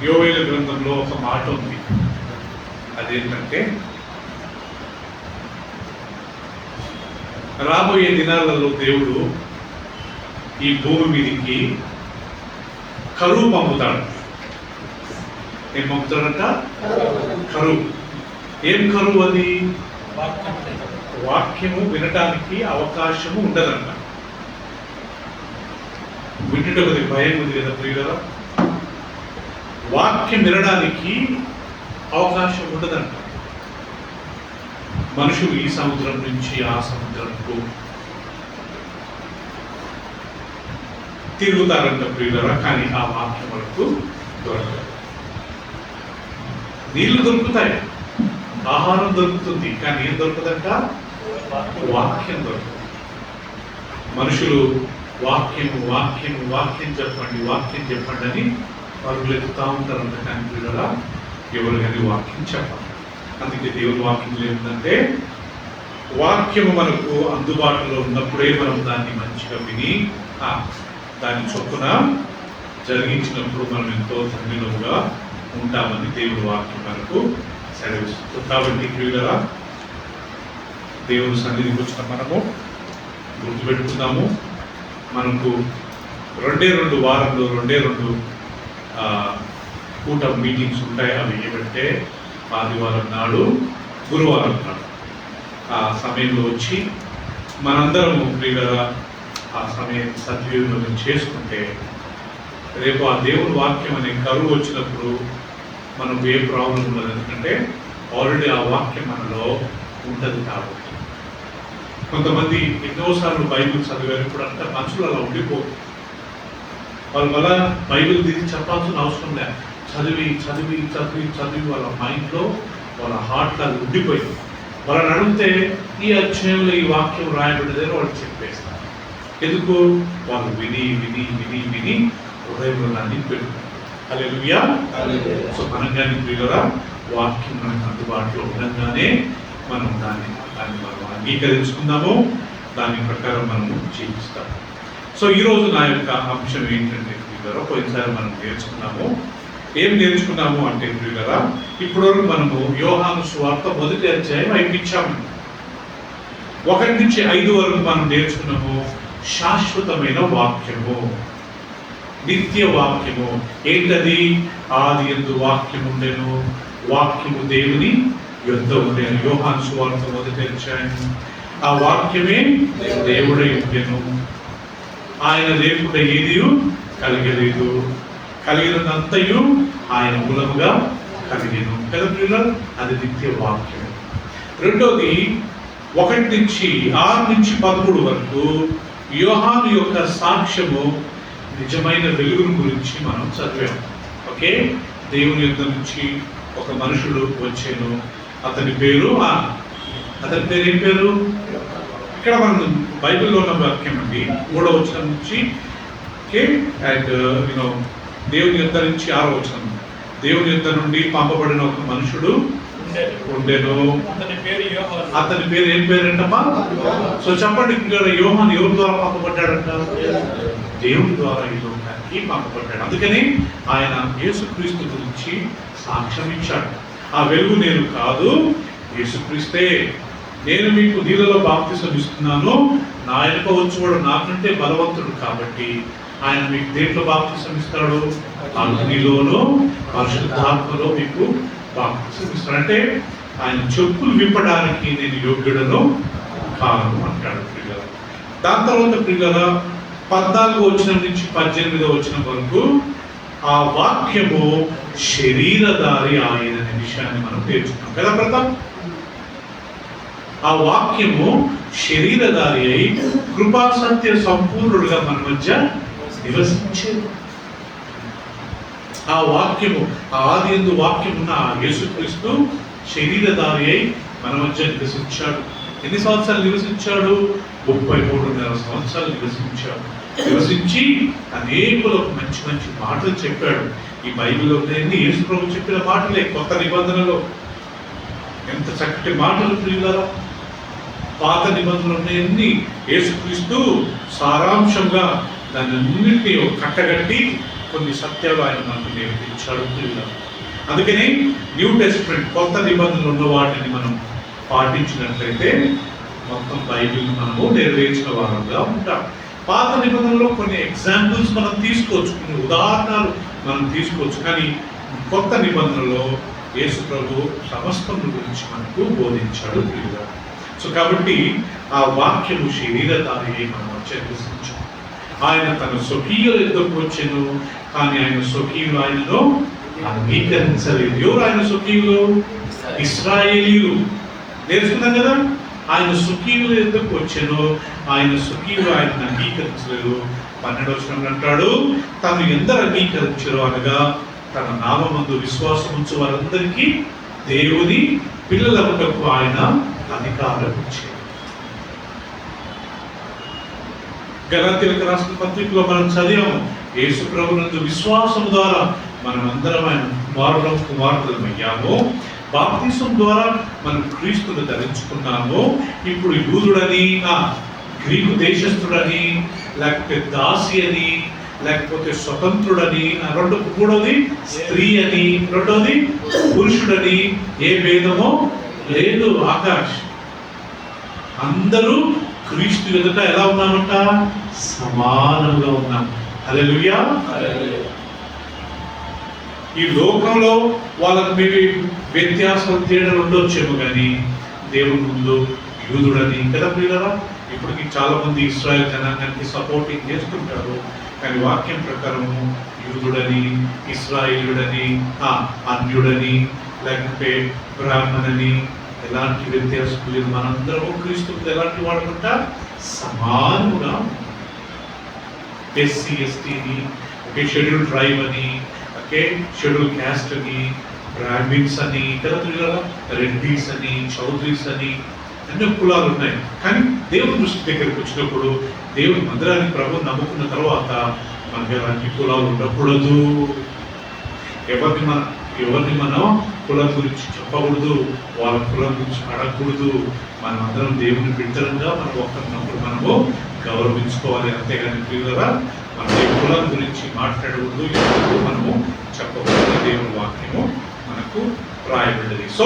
యోవేలు గ్రంథంలో ఒక మాట ఉంది. అదేంటంటే, రాబోయే దినాలలో దేవుడు ఈ భూమి మీదకి కరువు పంపుతాడు. ఏం పంపుతాడంట? కరువు. ఏం కరువు అది? వాక్యము వినటానికి అవకాశము ఉండదంట. వింటుట కొద్ది భయం ఉంది కదా ప్రియులారా. వాక్యం వినడానికి అవకాశం ఉండదంట. మనుషులు ఈ సముద్రం నుంచి ఆ సముద్రంకు తిరుగుతారంట ప్రియులారా, కానీ ఆ వాక్యం వరకు దొరకదు. నీళ్లు దొరుకుతాయి, ఆహారం దొరుకుతుంది, కానీ ఏం దొరకదంట? వాక్యం దొరకదు. మనుషులు వాక్యము వాక్యము వాక్యం చెప్పండి, వాక్యం చెప్పండి అని పరుగులు ఎత్తుతా ఉంటారంట, కానీ పిల్లల ఎవరు కానీ వాక్యం చెప్పాలి. అందుకే దేవుని వాక్యం ఏంటంటే, వాక్యము మనకు అందుబాటులో ఉన్నప్పుడే మనం దాన్ని మంచిగా విని దాన్ని చొప్పున జరిగించినప్పుడు మనం ఎంతో ధన్యులుగా ఉంటామని దేవుని వాక్యం మనకు సెలవిస్తుంది. కాబట్టి పిల్లల దేవుని సన్నిధికి వచ్చిన మనము గుర్తుపెట్టుకుందాము, మనకు 2 వారంలో 2 కూట మీటింగ్స్ ఉంటాయి. అవి ఏమంటే ఆదివారం నాడు, గురువారం నాడు. ఆ సమయంలో వచ్చి మనందరము ప్రియులరా ఆ సమయం సద్వినియోగం చేసుకుంటే రేపు ఆ దేవుని వాక్యం అనే కరువు వచ్చినప్పుడు మనకు ఏ ప్రాబ్లం ఉండదు. ఎందుకంటే ఆల్రెడీ ఆ వాక్యం మనలో ఉంటుంది కాబట్టి. కొంతమంది ఎన్నోసార్లు బైబిల్ చదివారు, ఇప్పుడు అంతా మనుషులు అలా ఉండిపోతుంది. వాళ్ళు మళ్ళా బైబిల్ తీసి చెప్పాల్సిన అవసరం లేదు. చదివి చదివి చదివి చదివి వాళ్ళ మైండ్లో, వాళ్ళ హార్ట్లో అది ఉండిపోయింది. వాళ్ళని అడిగితే ఈ అధ్యాయంలో ఈ వాక్యం రాయబడ్డదని వాళ్ళు చెప్పేస్తారు. ఎందుకు? వాళ్ళు విని విని విని విని హృదయంలో దాన్ని పెట్టుకుంటారు. హల్లెలూయా. సో మనం కానీ ప్రియులారా వాక్యం మనకు అందుబాటులో ఉండగానే మనం దాన్ని మనం అంగీకరించుకుందాము, దాని ప్రకారం మనము జీవిస్తాము. సో ఈరోజు నా యొక్క అంశం ఏంటంటే ప్రియులారా, పోయినసారి మనం నేర్చుకున్నాము. ఏం నేర్చుకున్నాము అంటే ప్రియులారా, ఇప్పటివరకు మనము యోహాను సువార్త 1వ అధ్యాయం అయిపించాము. 1 నుంచి 5 వరకు మనం నేర్చుకున్నాము శాశ్వతమైన వాక్యము, నిత్య వాక్యము. ఏంటది? ఆది యందు వాక్యము ఉండెను, వాక్యము దేవుని యొద్ద ఉండెను. యోహాను సువార్త 1వ అధ్యాయం. ఆ వాక్యమే దేవుడై ఉండెను, ఆయన లేకుండా ఏది కలిగలేదు, కలిగినంతయు ఆయన మూలముగా కలిగేను కదా ప్రియులారా. అది నిత్య వాక్యం. రెండోది 1 నుంచి 6 నుంచి 13 వరకు యోహాను యొక్క సాక్ష్యము, నిజమైన వెలుగును గురించి మనం చదివాము. ఓకే, దేవుని యొద్ద నుంచి ఒక మనుషుడు వచ్చాను, అతని పేరు ఏం పేరు? ఇక్కడ మనం బైబిల్లో ఉన్న వాక్యం అండి, 3వ వచనం నుంచి అండ్ దేవుని యొద్ద నుంచి 6వ వచనం. దేవుని యొద్ద నుండి పంపబడిన ఒక మనుషుడు ఉండెను, అతని పేరు ఏం పేరంటమ్మా? సో చెప్పండి, యోహాను ఎవరి ద్వారా పంపబడ్డాడంట? దేవుని ద్వారా ఈ లోకానికి పంపబడ్డాడు. అందుకని ఆయన యేసుక్రీస్తు గురించి సాక్ష్యం ఇచ్చాడు. ఆ వెలుగు నేను కాదు, యేసుక్రీస్తే. నేను మీకు నీళ్ళలో బాప్తిసం ఇస్తున్నాను, నా వెనుక వచ్చేవాడు నాకంటే బలవంతుడు కాబట్టి ఆయన మీకు దేంట్లో బాప్తిసం ఇస్తాడు? అగ్నిలోనూ పరిశుద్ధాత్మలో మీకు బాప్తిసం ఇస్తాడు. అంటే ఆయన చెప్పులు విప్పడానికి నేను యోగ్యుడను కాను అంటాడు ప్రియులారా. దాని తర్వాత ప్రియులారా 14వ వచనం నుంచి 18వ వచనం వరకు ఆ వాక్యము శరీరధారి ఆయన అనే విషయాన్ని మనం నేర్చుకున్నాం కదా ప్రతాప్. ఆ వాక్యము శరీరధారి అయి కృపా సత్య సంపూర్ణుడుగా మన మధ్య నివసించేది. ఆ వాక్యము, ఆది యందు వాక్యం ఉన్న ఆ యేసుక్రీస్తు శరీరధారి అయి మన మధ్య నివసించాడు. ఎన్ని సంవత్సరాలు నివసించాడు? 33.5 సంవత్సరాలు నివసించి అనేకులకు మంచి మంచి మాటలు చెప్పాడు. ఈ బైబిల్లో యేసు ప్రభు చెప్పిన మాటలే. కొత్త నిబంధనలో ఎంత చక్కటి మాటలు ప్రియులారా. పాత నిబంధనలు యేసుక్రీస్తు సారాంశంగా దాన్ని అన్నింటినీ కట్టగట్టి కొన్ని సత్యాలు ఆయన మనకు నేర్పించాడు. అందుకని న్యూ టెస్ట్మెంట్ కొత్త నిబంధనలు ఉన్న వాటిని మనం పాటించినట్లయితే మొత్తం బైబిల్ మనము నెరవేర్చిన వారంగా ఉంటాం. పాత నిబంధనలో కొన్ని ఎగ్జాంపుల్స్ మనం తీసుకోవచ్చు, కొన్ని ఉదాహరణలు మనం తీసుకోవచ్చు, కానీ కొత్త నిబంధనలో యేసు ప్రభు సమస్తం గురించి మనకు బోధించాడు. సో కాబట్టి ఆ వాక్యము శరీరధారి మనం చర్చించాం. ఆయన తన స్వకీయుల ఎదుకు వచ్చెను, కానీ ఆయన స్వకీయులు ఆయనలో అంగీకరించలేదు. ఎవరు ఆయన స్వకీయులు? ఇశ్రాయేలీయులు. నేర్చుకున్నాం కదా, ఆయన స్వకీయుల ఎదుకు వచ్చెను, ఆయన స్వకీయులు ఆయన అంగీకరించలేదు. 12వ వచనంలో అంటాడు, తను ఎందరు అంగీకరించరు అనగా తన నామమందు విశ్వాసం ఉంచు వారందరికీ దేవుని పిల్లలకు ఆయన అధికారం ఇచ్చారు. గలాతీయులకు రాసిన పత్రికలో మనం చదివాము, యేసు ప్రభునందు విశ్వాసం ద్వారా మనం అందరం ఆయన కుమారులమయ్యాము. బాప్తిసం ద్వారా మనం క్రీస్తును ధరించుకున్నాము. ఇప్పుడు యూదుడని, గ్రీకు దేశస్థుడని, లేకపోతే దాసి అని, లేకపోతే స్వతంత్రుడని, మూడవది స్త్రీ అని, రెండవది పురుషుడని ఏ భేదమో లేదు. ఆకాష్ అందరూ క్రీస్తు ఎదుట ఎలా ఉన్నామంట? సమానంగా ఉన్నాం. హల్లెలూయా. ఈ లోకంలో వాళ్ళకి మేబీ వ్యత్యాసాలు తేడాలు ఉండొచ్చేమో, కానీ దేవుని ముందు యూదుడని కదా ప్రియులారా. ఇప్పటికి చాలా మంది ఇశ్రాయేల్ జనాంగానికి సపోర్టింగ్ చేస్తుంటారు, కానీ వాక్యం ప్రకారము యూదుడని, ఇశ్రాయేలుడని, అన్యుడని, లేకపోతే బ్రాహ్మణని ఎలాంటి వ్యత్యాసం లేదు. మనందరము క్రీస్తుతో ఎలాంటి వాడుకుంటా సమానముగా. ఎస్సీ ఎస్టీని, ఓకే, షెడ్యూల్ ట్రైబ్ అని, ఓకే, షెడ్యూల్ క్యాస్ట్ అని, బ్రాహ్మిన్స్ అని, కదా, రెడ్డీస్ అని, చౌదరీస్ అని, అన్ని కులాలు ఉన్నాయి. కానీ దేవుని దృష్టి దగ్గరికి వచ్చినప్పుడు, దేవుని మందిరానికి ప్రభువు నమ్ముకున్న తర్వాత మనకి ఎలాంటి కులాలు ఉండకూడదు. ఎవరిని మనం కులం గురించి చెప్పకూడదు, వాళ్ళ కులం గురించి అడగకూడదు. మనం అందరం దేవుని బిడ్డలంగా మనం ఒకరినప్పుడు మనము గౌరవించుకోవాలి. అంతేగాని ప్రియులరా మన కులం గురించి మాట్లాడకూడదు, ఎవరు మనము చెప్పకూడదు. దేవుని వాక్యము మనకు రాయబడ్డది. సో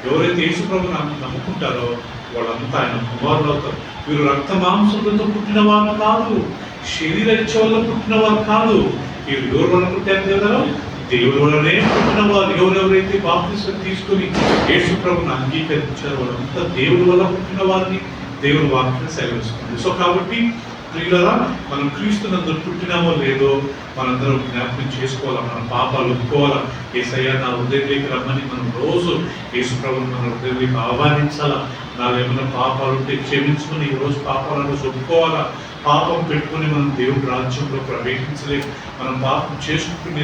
ఎవరైతే యేసు ప్రభువుని నమ్ముకుంటారో వాళ్ళంతా ఆయన కుమారులు అవుతారు. వీరు రక్త మాంసములతో పుట్టిన వారు కాదు, శరీర ఇచ్చ వల్ల పుట్టిన వారు కాదు. వీరు ఎవరు వల్ల పుట్టారు కదా? దేవుని వల్లనే పుట్టిన వారు. ఎవరెవరైతే బాప్తిసం తీసుకుని యేసు ప్రభువుని అంగీకరించారో వాళ్ళంతా దేవుని వల్ల పుట్టిన వారిని దేవుని వాక్యం సెలవిస్తుంది. సో కాబట్టి ప్రియులారా, మనం క్రీస్తునందు పుట్టినామో లేదో మనందరం జ్ఞాపకం చేసుకోవాలా. మన పాపాలు ఒప్పుకోవాలా. యేసయ్య నా హృదయంలోకి రమ్మని మనం రోజు యేసు ప్రభువుని మన హృదయంలోకి ఆహ్వానించాలా. నాలో ఏమైనా పాపాలు ఉంటే క్షమించుకుని ఈరోజు పాపాలను ఒప్పుకోవాలా. పాపం పెట్టుకుని మనం దేవుడి రాజ్యంలో ప్రవేశించలేము. మనం పాపం చేసుకుంటే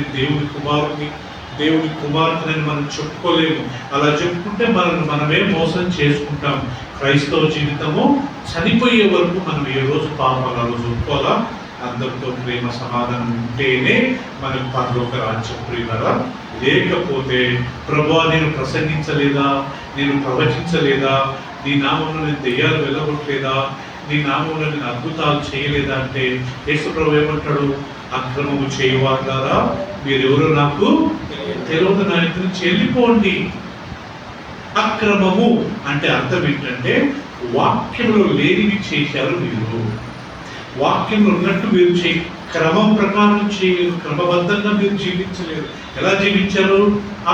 దేవుని కుమార్తెని మనం చెప్పుకోలేము. అలా చెప్పుకుంటే మనమే మోసం చేసుకుంటాం. క్రైస్తవ జీవితము చనిపోయే వరకు మనం ఏ రోజు పాపాలు ఆ రోజు ఒప్పుకోవాలా. అందరితో ప్రేమ సమాధానం ఉంటేనే మనకు పరలోక రాజ్యం ప్రియులారా. లేకపోతే ప్రభువా నేను ప్రసంగించలేదా, నేను ప్రవచించలేదా, నీ నామంలో నేను దెయ్యాలు వెళ్ళగొట్టలేదా, నీ నామంలో నేను అద్భుతాలు చేయలేదా అంటే యేసు ప్రభు ఏమంటాడు? అక్రమము చేయవారులారా మీరెవరో నాకు తెలియదు, నా ఇంటి నుంచి వెళ్ళిపోండి. అక్రమము అంటే అర్థం ఏంటంటే వాక్యంలో లేనివి చేశారు మీరు. వాక్యంలో ఉన్నట్టు మీరు క్రమం ప్రకారం చేయలేదు, క్రమబద్ధంగా మీరు జీవించలేదు. ఎలా జీవించారు?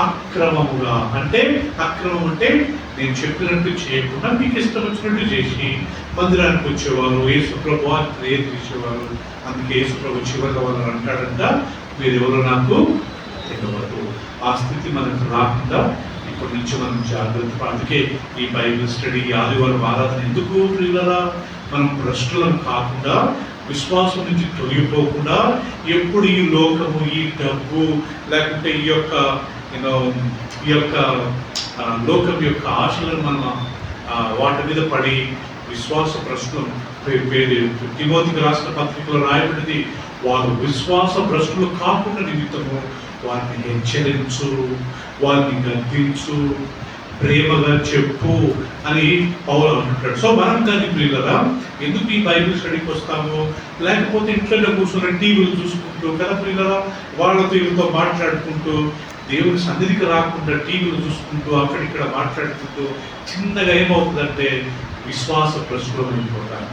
అక్రమముగా. అంటే అక్రమం అంటే నేను చెప్పినట్టు చేయకుండా మీకు ఇష్టం వచ్చినట్టు చేసి మందిరానికి వచ్చేవారు, యేసు ప్రభు ప్రేయర్ చేసేవారు. అందుకే యేసు ప్రభు చివరిగా వాళ్ళు అంటాడంట, మీరు ఎవరో నాకు తెలియదు. ఆ స్థితి మనకు రాకుండా ఇప్పటి నుంచి మనం జాగ్రత్త. అందుకే ఈ బైబిల్ స్టడీ, ఆదివారం ఆరాధన ఎందుకు ప్రియులారా? మనం భ్రష్టులం కాకుండా, విశ్వాసం నుంచి తొలగిపోకుండా, ఎప్పుడు ఈ లోకము, ఈ డబ్బు, లేకుంటే ఈ యొక్క లోకం యొక్క ఆశలను మనం వాటి మీద పడి విశ్వాస భ్రష్టులం. తిమోతికి రాసిన పత్రికలో రాయబడింది, వారు విశ్వాస భ్రష్టులు కాకుండా నిమిత్తము వారిని హెచ్చరించు, వారిని గద్దించు, ప్రేమగా చెప్పు అని పౌలు అంటుంటాడు. సో మనం కానీ ప్రియులరా ఎందుకు ఈ బైబిల్ స్టడీకి వస్తాము? లేకపోతే ఇంట్లోనే కూర్చొని టీవీలు చూసుకుంటూ కదా ప్రియులరా, వాళ్ళతో వీళ్ళతో మాట్లాడుకుంటూ, దేవుని సన్నిధికి రాకుండా టీవీలు చూసుకుంటూ అక్కడిక్కడ మాట్లాడుకుంటూ చిన్నగా ఏమవుతుందంటే విశ్వాస ప్రశ్నలో వెళ్ళిపోతారు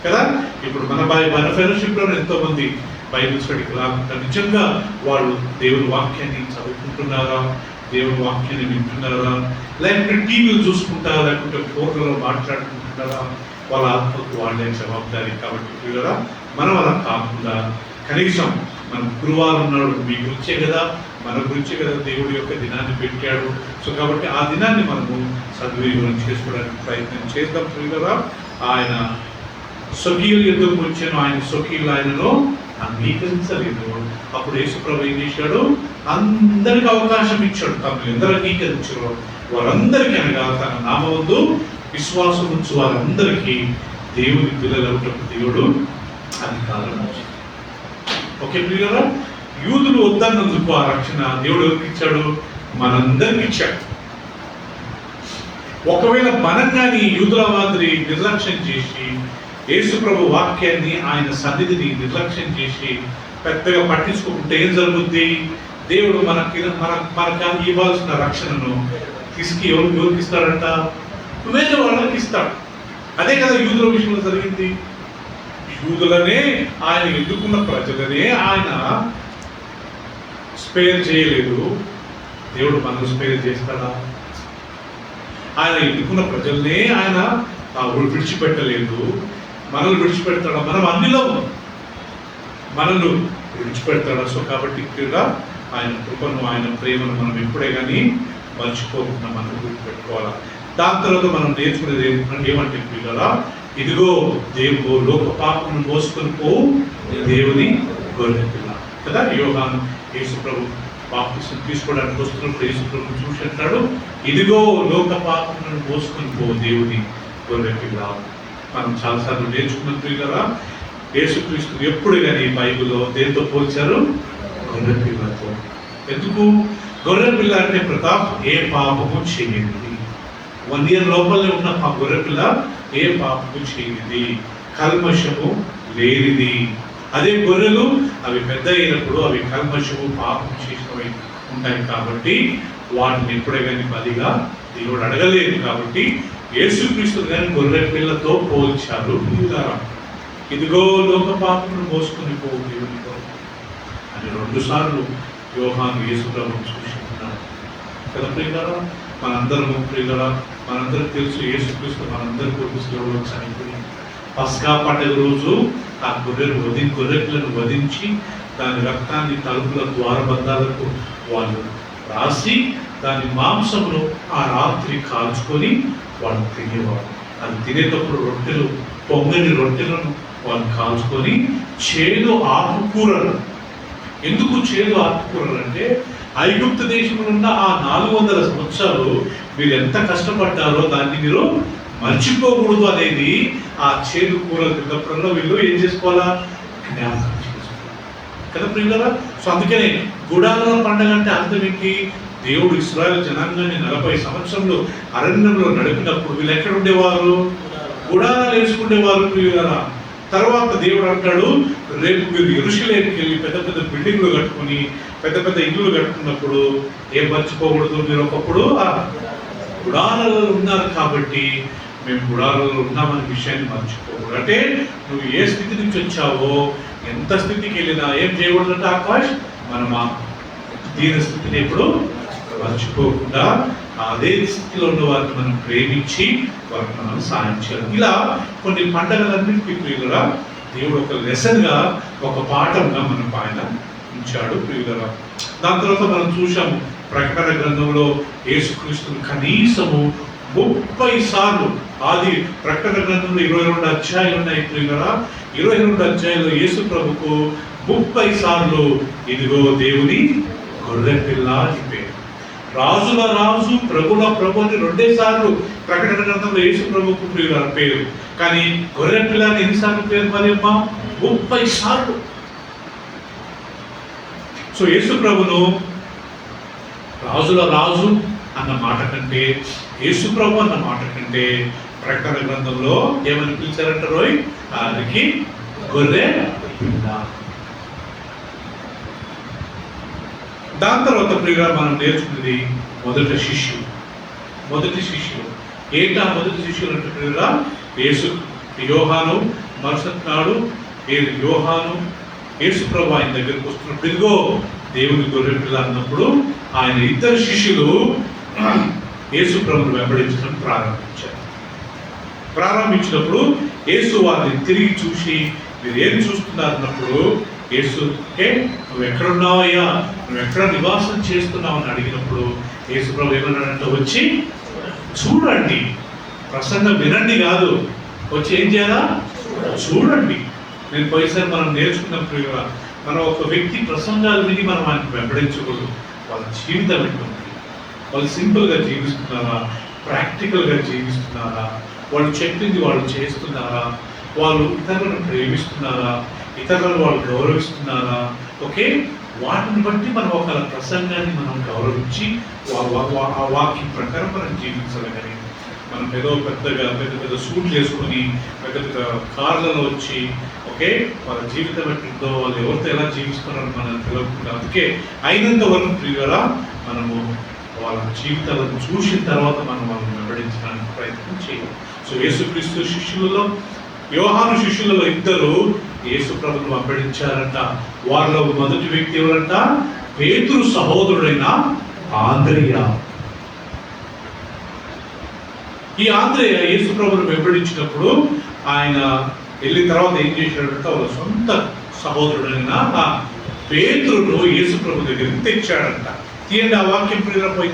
కదా. ఇప్పుడు మన ఫెలోషిప్లో ఎంతో మంది బైబిల్ స్టడీకి రాకుండా నిజంగా వాళ్ళు దేవుని వాక్యాన్ని చదువుకుంటున్నారా, దేవుని వాక్యాన్ని వింటున్నారా, లేకపోతే టీవీలు చూసుకుంటారా, లేకుంటే ఫోన్లలో మాట్లాడుకుంటున్నారా, వాళ్ళ ఆత్మకు వాళ్ళే జవాబుదారి. కాబట్టి పిల్లరా మనం అలా కాకుండా కనీసం మన గురువారం నాడు మీ గురించే కదా, మన గురించే కదా దేవుడి యొక్క దినాన్ని పెట్టాడు. సో కాబట్టి ఆ దినాన్ని మనము సద్వినియోగం చేసుకోవడానికి ప్రయత్నం చేద్దాం పిల్లరా. ఆయన స్వకీయులు ఎందుకు వచ్చాను, ఆయన స్వకీయులు ఆయనలో అంగీకరించలేదు. అప్పుడు యేసుప్రభు ఏం చేశాడు? అందరికి అవకాశం ఇచ్చాడు. తమను ఎందరు అంగీకరించారో వారందరికీ, అనగా తన నామమందు విశ్వాసం ఉంచు వారందరికీ దేవుని పిల్లలవుటకు దేవుడు అధికారం ఇచ్చాడు. ఓకే ప్రియులారా, యూదులు వద్దన్నందుకు ఆ రక్షణ దేవుడు ఎవరికి ఇచ్చాడు? మనందరికి ఇచ్చాడు. ఒకవేళ మనం కానీ యూదుల మాదిరి నిర్లక్ష్యం చేసి యేసుప్రభు వాక్యాన్ని, ఆయన సన్నిధిని నిర్లక్ష్యం చేసి పెద్దగా పట్టించుకుంటే ఏం జరుగుద్ది? దేవుడు మనకి ఇవ్వాల్సిన రక్షణను ఎవరికి ఇస్తాడంట? వేరే వాళ్ళకి ఇస్తాడు. అదే కదా యూదుల విషయంలో జరిగింది. యూదులనే, ఆయన ఎన్నుకున్న ప్రజలనే ఆయన స్పేర్ చేయలేదు. దేవుడు మనల్ని స్పేర్ చేస్తాడా? ఆయన ఎన్నుకున్న ప్రజల్నే ఆయన విడిచిపెట్టలేదు. మనల్ని విడిచిపెడతాడా? మనం అన్నిలో మనల్ని విడిచిపెడతాడా? సో కాబట్టి కూడా ఆయన కృపను, ఆయన ప్రేమను మనం ఎప్పుడే కానీ మర్చిపోకుండా మనం గుర్తుపెట్టుకోవాలా. దాని తర్వాత మనం నేర్చుకునేది ఏమంటే పిల్లలా, ఇదిగో దేవుడు లోక పాపను మోసుకొని పోవు దేవుని గొర్రె పిల్ల కదా. యోహాను యేసుప్రభు బాప్తిసం తీసుకోవడానికి వస్తున్నప్పుడు యేసుప్రభు చూసి అంటాడు, ఇదిగో లోక పాపను మోసుకొని పోవు దేవుని గొర్రె పిల్ల. మనం చాలాసార్లు నేర్చుకున్న పిల్లరా, యేసుక్రీస్తు ఎప్పుడు కానీ బైబిల్లో దేంతో పోల్చారు? గొర్రె పిల్లతో. ఎందుకు? గొర్రె పిల్ల అంటే ప్రతాప్ ఏ పాపము చేయనిది. 1 year లోపలే ఉన్న ఆ గొర్రె పిల్ల ఏ పాపము చేయనిది, కల్మషము లేనిది. అదే గొర్రెలు అవి పెద్ద అయినప్పుడు అవి కల్మషము పాపం చేసినవి ఉంటాయి. కాబట్టి వాటిని ఎప్పుడే కానీ బలిగా దేవుడు అడగలేదు. కాబట్టి యేసుక్రీస్తు కానీ గొర్రె పిల్లతో పోల్చారు. ఇదిగో లోక పాపను మోసుకొని పోవు దేవునితో అని 2 సార్లు యోహాను యేసుప్రభువును చూసుకున్నాడు కదా ప్రియులారా. మనందరము ప్రియులారా, మనందరికి తెలుసు యేసుక్రీస్తు మనందరి కొరకు శిలువలో చనిపోయి పస్కా పండుగ రోజు ఆ గొర్రెలను వధించి దాని రక్తాన్ని తలుపుల ద్వారబంధాలకు వాళ్ళు రాసి దాని మాంసమును ఆ రాత్రి కాల్చుకొని వాళ్ళు తినేవారు. అది తినేటప్పుడు పొంగని రొట్టెలను వాళ్ళు కాల్చుకొని చేదు ఆకుకూరలు. ఎందుకు చేదు ఆకుకూరలు అంటే ఐగుప్తు దేశంలో ఉన్న ఆ 400 సంవత్సరాలు మీరు ఎంత కష్టపడ్డారో దాన్ని మీరు మర్చిపోకూడదు అనేది ఆ చేదు కూరలు తిన్నప్పుడల్లా వీళ్ళు ఏం చేసుకోవాలా? జ్ఞాపకం చేసుకోవాలి కదా ప్రియులారా. సో అందుకనే గుడారాల పండుగ అంటే అర్థం ఏంటి? దేవుడు ఇశ్రాయేలు జనాంగాన్ని 40 సంవత్సరంలో అరణ్యంలో నడిపినప్పుడు వీళ్ళు ఎక్కడ ఉండేవారు? గుడారాలు వేసుకునేవారు ప్రియులారా. తర్వాత దేవుడు అంటాడు, రేపు మీరు యెరూషలేముకి వెళ్ళి పెద్ద పెద్ద బిల్డింగ్లు కట్టుకుని పెద్ద పెద్ద ఇల్లులు కట్టుకున్నప్పుడు ఏం మర్చిపోకూడదు, మీరు ఒకప్పుడు ఆ గుడారాలలో ఉన్నారు కాబట్టి మేము గుడారాలలో ఉన్నామనే విషయాన్ని మర్చిపోకూడదు. అంటే నువ్వు ఏ స్థితి నుంచి వచ్చావో, ఎంత స్థితికి వెళ్ళినా ఏం చేయకూడదంటే ఆకాష్, మనం ఆ దీన స్థితిని ఎప్పుడు మర్చిపోకుండా అదే స్థితిలో ఉన్న వారిని మనం ప్రేమించి వారికి మనం సాయం చేయాలి. ఇలా కొన్ని పండుగలన్నింటినీ ప్రియులరా దేవుడు ఒక లెసన్గా, ఒక పాఠంగా మనకు ఆయన ఉంచాడు ప్రియులరా. దాని తర్వాత మనం చూసాము ప్రకటన గ్రంథంలో యేసుక్రీస్తును కనీసము 30 సార్లు, ఆది ప్రకటన గ్రంథంలో 22 అధ్యాయాలు ఉన్నాయి ప్రియులరా. 22 అధ్యాయంలో యేసు ప్రభుకు 30 సార్లు ఇదిగో దేవుని గొర్రె పిల్ల అని పేరు. రాజుల రాజు ప్రభుల ప్రభు అని 2 సార్లు ప్రకటన గ్రంథంలో యేసు ప్రభుకు ప్రియుల పేరు. కానీ గొర్రె పిల్ల అని ఎన్నిసార్లు పేరు మరి అమ్మా? 30 సార్లు. సో యేసు ప్రభును రాజుల రాజు, అన్న మాట కంటే, యేసు ప్రభు అన్న మాట కంటే ప్రకటన గ్రంథంలో ఏమని పిలిచారంట రోయ్? ఆయనకి గొర్రె పిల్ల. దాని తర్వాత ప్రియుగా మనం నేర్చుకున్నది మొదటి శిష్యులు. ఏంటా మొదటి శిష్యులు అంటే ప్రియుగా? యోహాను మరుసటి నాడు యేసు ప్రభు ఆయన దగ్గరికి వస్తున్నప్పుడు, ఇదిగో దేవుని గొర్రె పిల్ల అన్నప్పుడు ఆయన ఇద్దరు శిష్యులు యేసు ప్రభుని వెంబడించడం ప్రారంభించినప్పుడు యేసు వారిని తిరిగి చూసి, మీరు ఏం చూస్తున్నారు అన్నప్పుడు, యేసు నువ్వు ఎక్కడున్నావయ్యా, నువ్వు ఎక్కడ నివాసం చేస్తున్నావు అని అడిగినప్పుడు యేసు ప్రభు ఏమన్నాడంటే, వచ్చి చూడండి, ప్రసంగం వినండి కాదు, వచ్చి ఏం చేయాలా? చూడండి. నేను పోయిసారి మనం నేర్చుకున్నప్పుడు మనం ఒక వ్యక్తి ప్రసంగాలు విని మనం ఆయనకు వెంబడించకూడదు. వాళ్ళ జీవితం ఎట్లుంది, వాళ్ళు సింపుల్గా జీవిస్తున్నారా, ప్రాక్టికల్గా జీవిస్తున్నారా, వాళ్ళు చెప్పింది వాళ్ళు చేస్తున్నారా, వాళ్ళు ఇతరులను ప్రేమిస్తున్నారా, ఇతరులను వాళ్ళు గౌరవిస్తున్నారా? ఓకే, వాటిని బట్టి మనం ఒక ప్రసంగాన్ని మనం గౌరవించి ఆ వాక్యం ప్రకారం మనం జీవించాలి. కానీ మనం ఏదో పెద్ద సూట్లు వేసుకొని పెద్ద కార్లలో వచ్చి ఓకే వాళ్ళ జీవితం ఎట్లుందో, వాళ్ళు ఎవరితో ఎలా జీవిస్తున్నారో మనం తెలియకుండా, అందుకే అయినంత వరకు ప్రియురా మనము వాళ్ళ జీవితాలను చూసిన తర్వాత మనం వాళ్ళని వెంబడించడానికి ప్రయత్నం చేయాలి. సో యేసుక్రీస్తు శిష్యులలో, యోహాను శిష్యులలో ఇద్దరు యేసు ప్రభువును వెంబడించారంట. వారిలో మొదటి వ్యక్తి ఎవరంట? పేతురు సహోదరుడైన ఆంద్రేయ. ఈ ఆంద్రేయ యేసు ప్రభువును వెంబడించినప్పుడు ఆయన వెళ్ళిన తర్వాత ఏం చేశాడంటే, వాళ్ళ సొంత సహోదరుడైన పేతురును యేసు ప్రభు దగ్గరికి తెచ్చాడంట. తీయండి ఆ వాక్యం ప్రియులపై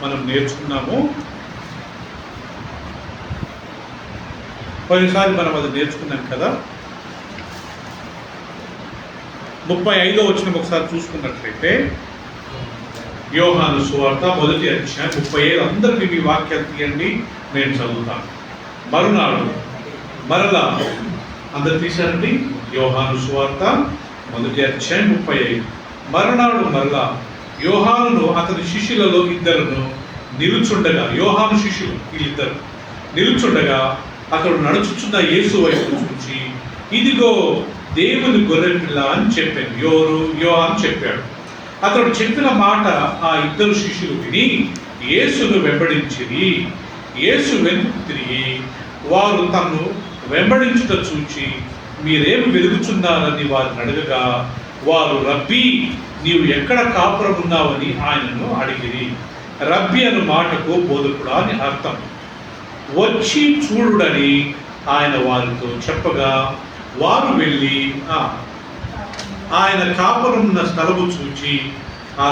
మనం నేర్చుకున్నాము. కొన్నిసారి మనం అది నేర్చుకున్నాం కదా. 35వ వచనం ఒకసారి చూసుకున్నట్లయితే, యోహాను సువార్త 1వ అధ్యాయం 35. అందరికీ మీ వాక్యాలు తీయండి, నేను చదువుతాను. మరలా అందరు తీశారండి. యోహాను సువార్త 1వ అధ్యాయం 35. మరలా యోహానును అతని శిష్యులలో ఇద్దరును నిలుచుండగా, యోహాను శిష్యులు వీళ్ళిద్దరు నిలుచుండగా అతడు నడుచుచున్న యేసు వైపు చూచి, ఇదిగో దేవుని గొర్రె పిల్ల అని చెప్పాను. యోహాను చెప్పాడు. అతడు చెప్పిన మాట ఆ ఇద్దరు శిష్యులు విని యేసును వెంబడించిరి. యేసు వెనుకకు తిరిగి వారు తన్ను వెంబడించుట చూచి, మీరేమి వెలుగుచున్నారని వారిని అడగగా, వారు రబ్బీ, నీవు ఎక్కడ కాపురమున్నావని ఆయనను అడిగిరి. రబ్బీ అను మాటకు బోధకుడా అని అర్థం. వచ్చి చూడుడని ఆయన వారితో చెప్పగా, వారు వెళ్ళి ఆయన కాపురమున్న స్థలము చూచి ఆ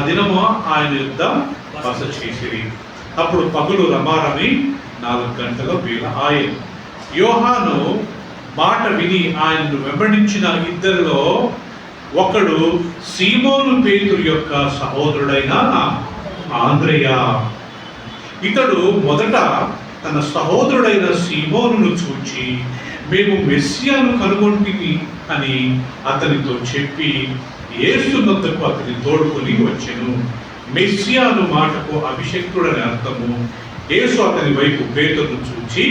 దినము ఆయన యుద్ధ బస చేసిరి. అప్పుడు పగులు రమారమి 4 గంటల వేళ ఆయన. యోహాను మాట విని ఆయనను వెంబడించిన ఇద్దరిలో ఒకడు సీమోను పేతురు యొక్క సహోదరుడైన ఆంద్రేయ. ఇతడు మొదట తన సహోదరుడైన సీమోనును చూచి, మేము మెస్సియాను కనుగొంటిమి అని అతనితో చెప్పి యేసు వద్దకు అతని తోడుకొని వచ్చెను. మెస్సియాను మాటకు అభిషక్తుడని అర్థము. యేసు అతని వైపు పేతురును చూచి,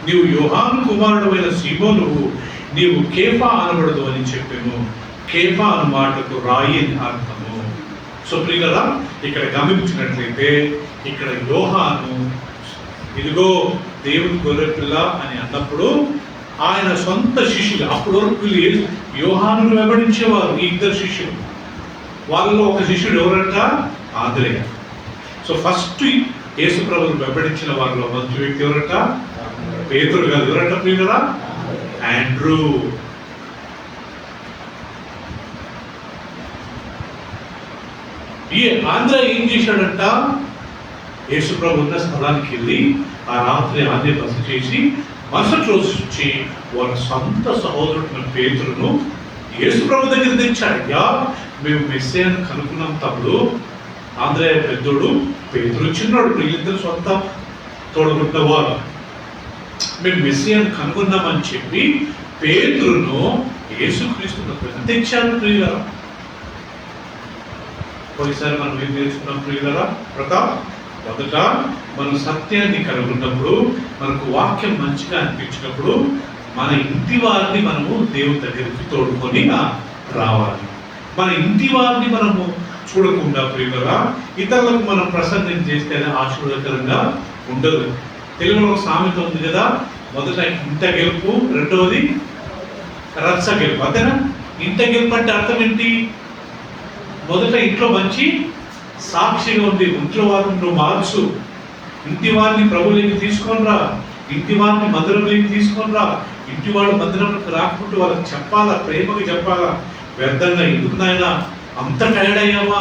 నీవు యోహాను కుమారుడైన సీమోనువు, నీవు కేఫా అనబడదు అని చెప్పాను. కేఫా అను మాటకు రాయి అని అర్థము. సో ప్రియులారా, ఇక్కడ గమనించినట్లయితే ఇక్కడ యోహాను ఇదిగో దేవుని గొర్రెపిల్ల అని అన్నప్పుడు ఆయన సొంత శిష్యులు, అప్పటి వరకు వీళ్ళు యోహానును వెంబడించేవారు ఈ ఇద్దరు శిష్యులు. వాళ్ళలో ఒక శిష్యుడు ఎవరంట? ఆంద్రేయ. సో ఫస్ట్ యేసు ప్రభువును వెంబడించిన వారిలో మొదటి వ్యక్తి ఎవరంట? పేతురు కాదు. ఎవరంట ప్రియులారా? ఆండ్రూ. ఈ ఆంద్రేయ ఏం చేశాడంట? యేసు ప్రభు ఉన్న స్థలానికి వెళ్ళి ఆ రాత్రి ఆంధ్ర బస చేసి మరుసటి రోజు వచ్చి వాళ్ళ సొంత సహోదరుడు పేతురును యేసు ప్రభు దగ్గర తెచ్చాడు. మేము మెస్సియాను కనుక్కున్నాం తమ్ముడు. ఆంద్రేయ పెద్దోడు, పేతురు చిన్నాడు. వీళ్ళిద్దరు సొంత తోడుకుంటున్నవారు. మేము మెస్సియాను కనుగొన్నామని చెప్పి పేతురును యేసుక్రీస్తు తెచ్చారు. పోయినసారి మనం ఏం నేర్చుకున్నాం ప్రియులరా? ప్రతాప్, మొదట మనం సత్యాన్ని కనుగొన్నప్పుడు, మనకు వాక్యం మంచిగా అనిపించినప్పుడు మన ఇంటి వారిని మనము దేవుని దగ్గరికి తోడుకొని రావాలి. మన ఇంటి వారిని మనము చూడకుండా ప్రియులరా ఇతరులకు మనం ప్రసంగం చేస్తే ఆశీర్వాదకరంగా ఉండదు. తెలుగులో ఒక సామెత ఉంది కదా, మొదట ఇంట గెలుపు, రెండవది రచ్చ గెలుపు. అంతేనా? ఇంట గెలుపు అంటే అర్థం ఏంటి? మొదట ఇంట్లో మంచి సాక్షిగా ఉంది. ఇంట్లో వారిని నువ్వు మార్చు, ఇంటి వారిని ప్రభువులోకి తీసుకొని రా, ఇంటి వారిని మందిరంలోకి తీసుకొని రా. ఇంటి వాడు మందిరంలోకి రాకుంటూ వాళ్ళకి చెప్పాలా, ప్రేమగా చెప్పాలా. వ్యర్థంగా ఎందుకునైనా అంత టైర్డ్ అయ్యావా,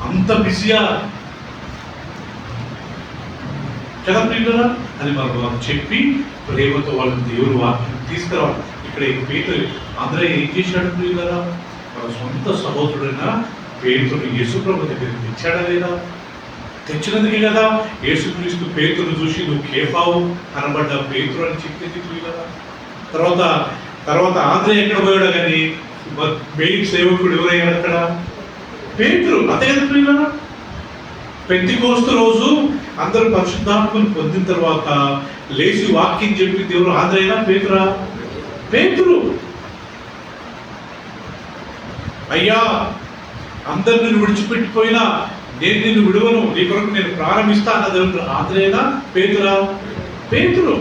అంత బిజీయా కదా ప్రియులరా అని మనం చెప్పి ప్రేమతో వాళ్ళని దేవుని వాక్యం తీసుకురావాలి. ఇక్కడ పేతురు అందరూ ఏం చేశాడు ప్రియులరా? వాళ్ళ సొంత సహోదరుడైన పేతురుని యేసుప్రభు దగ్గరికి తెచ్చాడా లేదా? తెచ్చినందుకే కదా యేసుక్రీస్తు పేతురుని చూసి నువ్వు కేఫావు అనబడ్డ పేతురు అని చెప్పింది ప్రియులరా. తర్వాత ఆంధ్ర ఎక్కడ పోయాడు కానీ మెయిన్ సేవకుడు ఎవరయ్యాడు అక్కడ? పేతురు. అదే కదా ప్రియులరా. పెంతెకోస్తు రోజు అందరూ పరిశుద్ధాత్మను పొందిన తర్వాత లేచి వాక్యం చెప్పి దేవుడు ఆంధ్రైనా పేతురా? పేతురు. అయ్యా అందరు నిన్ను విడిచిపెట్టిపోయినా నేను నిన్ను విడువను, నీ కొరకు నేను ప్రారంభిస్తా అన్న దేవుడు ఆంధ్రైనా పేతురా? పేతురు.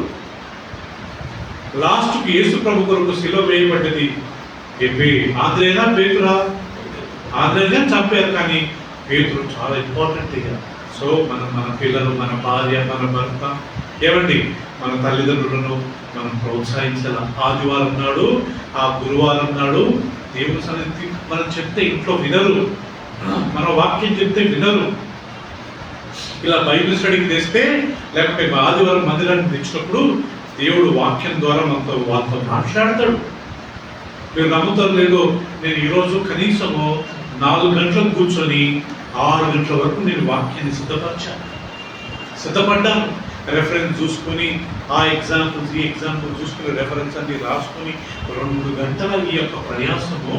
లాస్ట్కి యేసు ప్రభు కొరకు శిలువ వేయబడ్డది ఆంధ్రైనా పేతురా? ఆంధ్రైనా చంపారు, కానీ పేతురు చాలా ఇంపార్టెంట్. ఇక సో మన పిల్లలు, మన భార్య, మన భర్త, ఏమండి మన తల్లిదండ్రులను మనం ప్రోత్సహించాల. ఆదివారం నాడు, ఆ గురువారం నాడు దేవుని సన్నిధి మనం చెప్తే ఇంట్లో వినరు, మన వాక్యం చెప్తే వినరు. ఇలా బైబిల్ స్టడీకి తెస్తే, లేకపోతే ఆదివారం మందిరానికి తెచ్చినప్పుడు దేవుడు వాక్యం ద్వారా వాళ్ళతో మాట్లాడతాడు. మీరు నమ్ముతారు లేదో, నేను ఈరోజు కనీసము 4 గంటలకు కూర్చొని 6 గంటల వరకు నేను వాక్యాన్ని సిద్ధపడ్డాను. రెఫరెన్స్ చూసుకొని, ఆ ఎగ్జాంపుల్స్ ఈ ఎగ్జాంపుల్ చూసుకుని రెఫరెన్స్ అన్ని రాసుకొని 2 గంటల ఈ యొక్క ప్రయాసము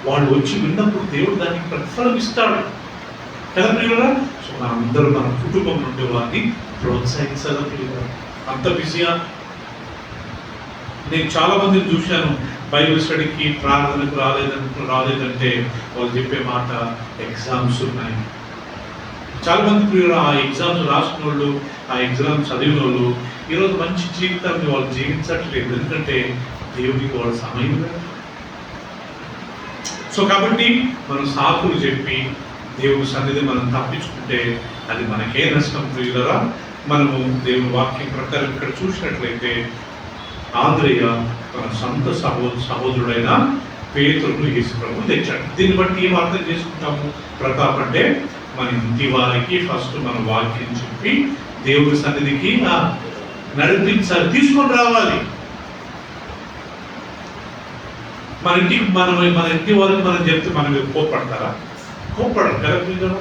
వాళ్ళు వచ్చి విన్నప్పుడు దేవుడు దానికి ప్రతిఫలం ఇస్తాడు కదా ప్రియులరా. సో మనందరూ మన కుటుంబం నుండి వారిని ప్రోత్సహించాలి ప్రియులరా. అంత బిజీగా నేను చాలా మందిని చూశాను, బైబిల్ స్టడీకి ప్రార్థనకు రాలేదంటే వాళ్ళు చెప్పే మాట ఎగ్జామ్స్ ఉన్నాయి. చాలా మంది ప్రియులు ఆ ఎగ్జామ్స్ రాసుకున్న వాళ్ళు, ఆ ఎగ్జామ్స్ చదివిన వాళ్ళు ఈరోజు మంచి జీవితాన్ని వాళ్ళు జీవించట్లేదు. ఎందుకంటే దేవునికి వాళ్ళ సమయం లేదు. సో కాబట్టి మనం సాకులు చెప్పి దేవుని సన్నిధి మనం తప్పించుకుంటే అది మనకే నష్టం ప్రియులరా. మనము దేవుని వాక్యం ప్రకారం ఇక్కడ చూసినట్లయితే ఆంధ్రయ్య తన సొంత సహోదరుడైన పేతురును యేసు ప్రభు తెచ్చాడు. దీన్ని బట్టి ఏం అర్థం చేసుకుంటాము? ప్రతాప్ అంటే మన ఇంటి వారికి ఫస్ట్ మన వాక్యం చెప్పి దేవుడి సన్నిధికి నడిపించాలి, తీసుకొని రావాలి. మన ఇంటి వారికి మనం చెప్తే మనం కోప్పడతారా? కోప్పడరు కదా ప్రియులరా.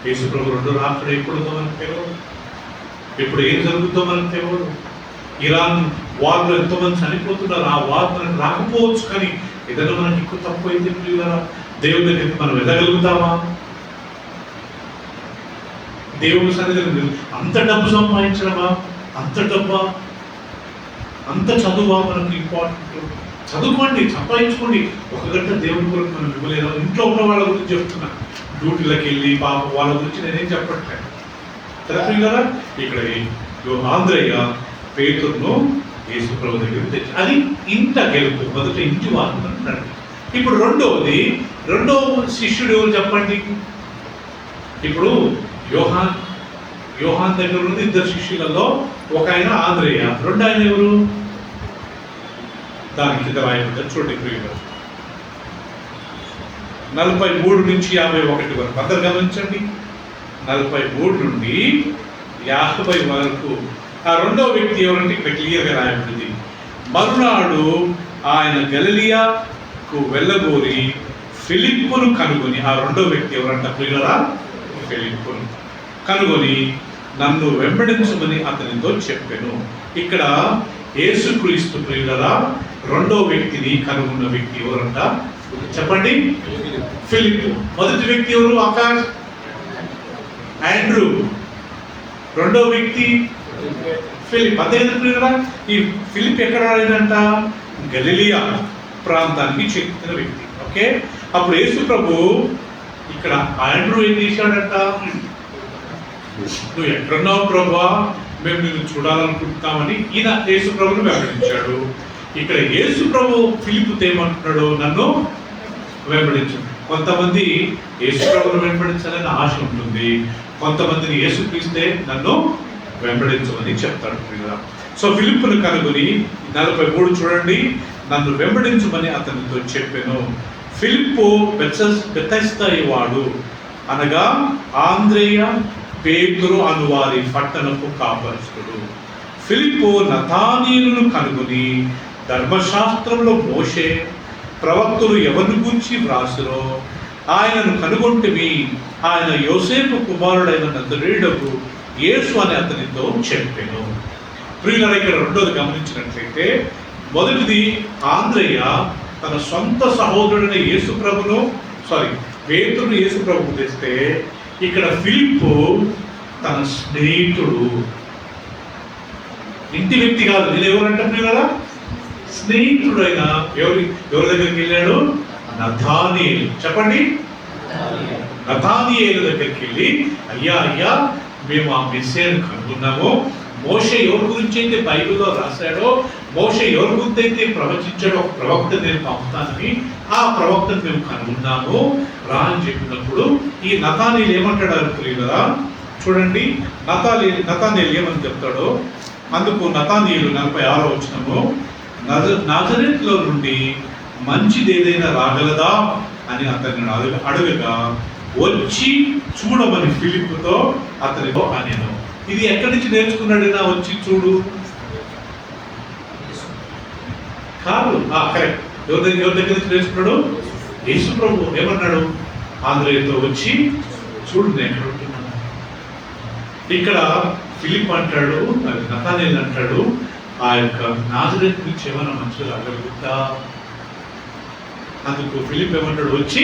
యేసు ప్రభు 2 రాత్రులు ఎప్పుడుందో మనకు తెలియదు, ఇప్పుడు ఏం జరుగుతుందో మనకు తెలియదు. ఇరాన్ వార్లో ఎంతోమంది చనిపోతున్నారు. ఆ వార్ మనకు రాకపోవచ్చు, కానీ ఏదైనా మనకి ఎక్కువ తప్పు అయితే ప్రియులరా దేవుడి దగ్గరికి మనం వెళ్ళగలుగుతామా? దేవుడి సన్నిధిని అంత డబ్బు సంపాదించడమా? అంత డబ్బా? అంత చదువా మనకు ఇంపార్టెంట్? చదువుకోండి, సంపాదించుకోండి. 1 గంట దేవుడి కొరకు మనం ఇవ్వలేదా? ఇంట్లో ఉన్న వాళ్ళ గురించి చెప్తున్నా, డ్యూటీలకు వెళ్ళి పాప వాళ్ళ గురించి నేనేం చెప్పట్లేదు కదా ప్రియులరా. ఇక్కడ ఆంధ్రయ్య పేతురును యేసు ప్రభు దగ్గరికి తెచ్చి అది ఇంట గెలుపు. మొదట ఇంటి వారిని నడిపి. ఇప్పుడు రెండో శిష్యుడు ఎవరు చెప్పండి? ఇప్పుడు యోహాన్ దగ్గర ఉన్నది 2 శిష్యులలో, ఒక ఆయన ఆంధ్రయ్య, రెండో ఆయన ఎవరు? దాని కింద రాయబడ్డ చూడండి ప్రియులు, 43 నుంచి 51 వరకు. అందరు గమనించండి, 43 నుండి 50 వరకు. ఆ రెండో వ్యక్తి ఎవరంటే ఇక్కడ క్లియర్గా రాయబడింది. మరునాడు ఆయన గలిలయకు వెళ్ళగోరి ఫిలిప్పును కనుగొని, ఆ రెండో వ్యక్తి ఎవరంట ప్రియులరా? ఫిలిప్పును కనుగొని నన్ను వెంబడించమని అతనితో చెప్పాను. ఇక్కడ యేసుక్రీస్తు ప్రియులరా రెండో వ్యక్తిని కనుగొన్న వ్యక్తి ఎవరంట చెప్పండి? ఫిలిప్. మొదటి వ్యక్తి ఎవరు? ఆకాష్, ఆండ్రూ. రెండో వ్యక్తి ఫిలిప్. అంతే కదా. ఈ ఫిలిప్ ఎక్కడ రాలేదంట? గలిలియా ప్రాంతానికి చెందిన వ్యక్తి. ఓకే, అప్పుడు యేసు ప్రభు ఇక్కడ ఆండ్రూ ఏం చేశాడంట? నువ్వు ఎక్కడున్నావు ప్రభువా, మేము నిన్ను చూడాలనుకుంటున్నామని ఈయన యేసు ప్రభుని వెంబడించాడు. ఇక్కడ యేసు ప్రభు ఫిలిప్తో ఏమంటున్నాడు? నన్ను వెంబడించు. కొంతమంది యేసు ప్రభుని వెంబడించాలని ఆశ ఉంటుంది, కొంతమందిని యేసు క్రీస్తే నన్ను వెంబడించమని చెప్తాడు కదా. సో ఫిలిప్పును కనుగొని 43 చూడండి, నన్ను వెంబడించమని అతనితో చెప్పాను. ఫిలిప్పు బెతెస్దా వాడు, అనగా ఆంద్రేయ, పేతురు అను వారి పట్టణపు కాపరస్తుడు. ఫిలిప్పు నతానీయులను కనుగొని ధర్మశాస్త్రంలో మోషే ప్రవక్తలు ఎవరిని గురించి వ్రాసిరో ఆయనను కనుగొంటివి, ఆయన యోసేపు కుమారుడైన నజరేయుడగు యేసు అని అతనితో చెప్పాను. ప్రియులారా, ఇక్కడ రెండోది గమనించినట్లయితే, మొదటిది ఆంద్రేయ తన సొంత సహోదరుడైన పేతురును యేసు ప్రభువు తెస్తే, ఇక్కడ ఫిలిప్పు తన స్నేహితుడు, ఇంటి వ్యక్తి కాదు. నేను ఎవరంటున్నాను కదా, స్నేహితుడైన ఎవరి దగ్గరికి వెళ్ళాడు? నతానీయేలు. చెప్పండి, నతానీయేలు దగ్గరికి వెళ్ళి, అయ్యా మేము ఆ మెస్సీయను కనుగొన్నాము. మోషే ఎవరి గురించి అయితే బైబిల్లో రాశాడో, మోషే ఎవరి గురించి అయితే ప్రవచించాడో ఒక ప్రవక్త నేను పంపుతానని, ఆ ప్రవక్తను మేము కనుగొన్నాము రా అని చెప్పినప్పుడు ఈ నతానీయేలు ఏమంటాడు తెలియదా? చూడండి, నతానీయేలు ఏమని చెప్తాడో. అందుకు నతానీయేలు 46వ వచనము, నజరేతులో నుండి మంచిది ఏదైనా రాగలదా అని అతన్ని అడగగా, వచ్చి చూడమని ఫిలిప్పుతో అతనితో అనేను. ఇది ఎక్కడి నుంచి నేర్చుకున్నాడైనా? వచ్చి చూడు కాదు, కరెక్ట్. ఎవరి దగ్గర నుంచి నేర్చుకున్నాడు? యేసు ప్రభు ఏమన్నాడు? ఆంద్రేయతో వచ్చి చూడు నేను ఎక్కడ ఉంటున్నాను. ఇక్కడ ఫిలిప్ అంటాడు, నతానీయేలు అంటాడు, ఆ యొక్క నాజరేతు నుంచి ఏమైనా మంచిగా రాగలుగుతా? అందుకు ఫిలిప్ ఏమంటాడు? వచ్చి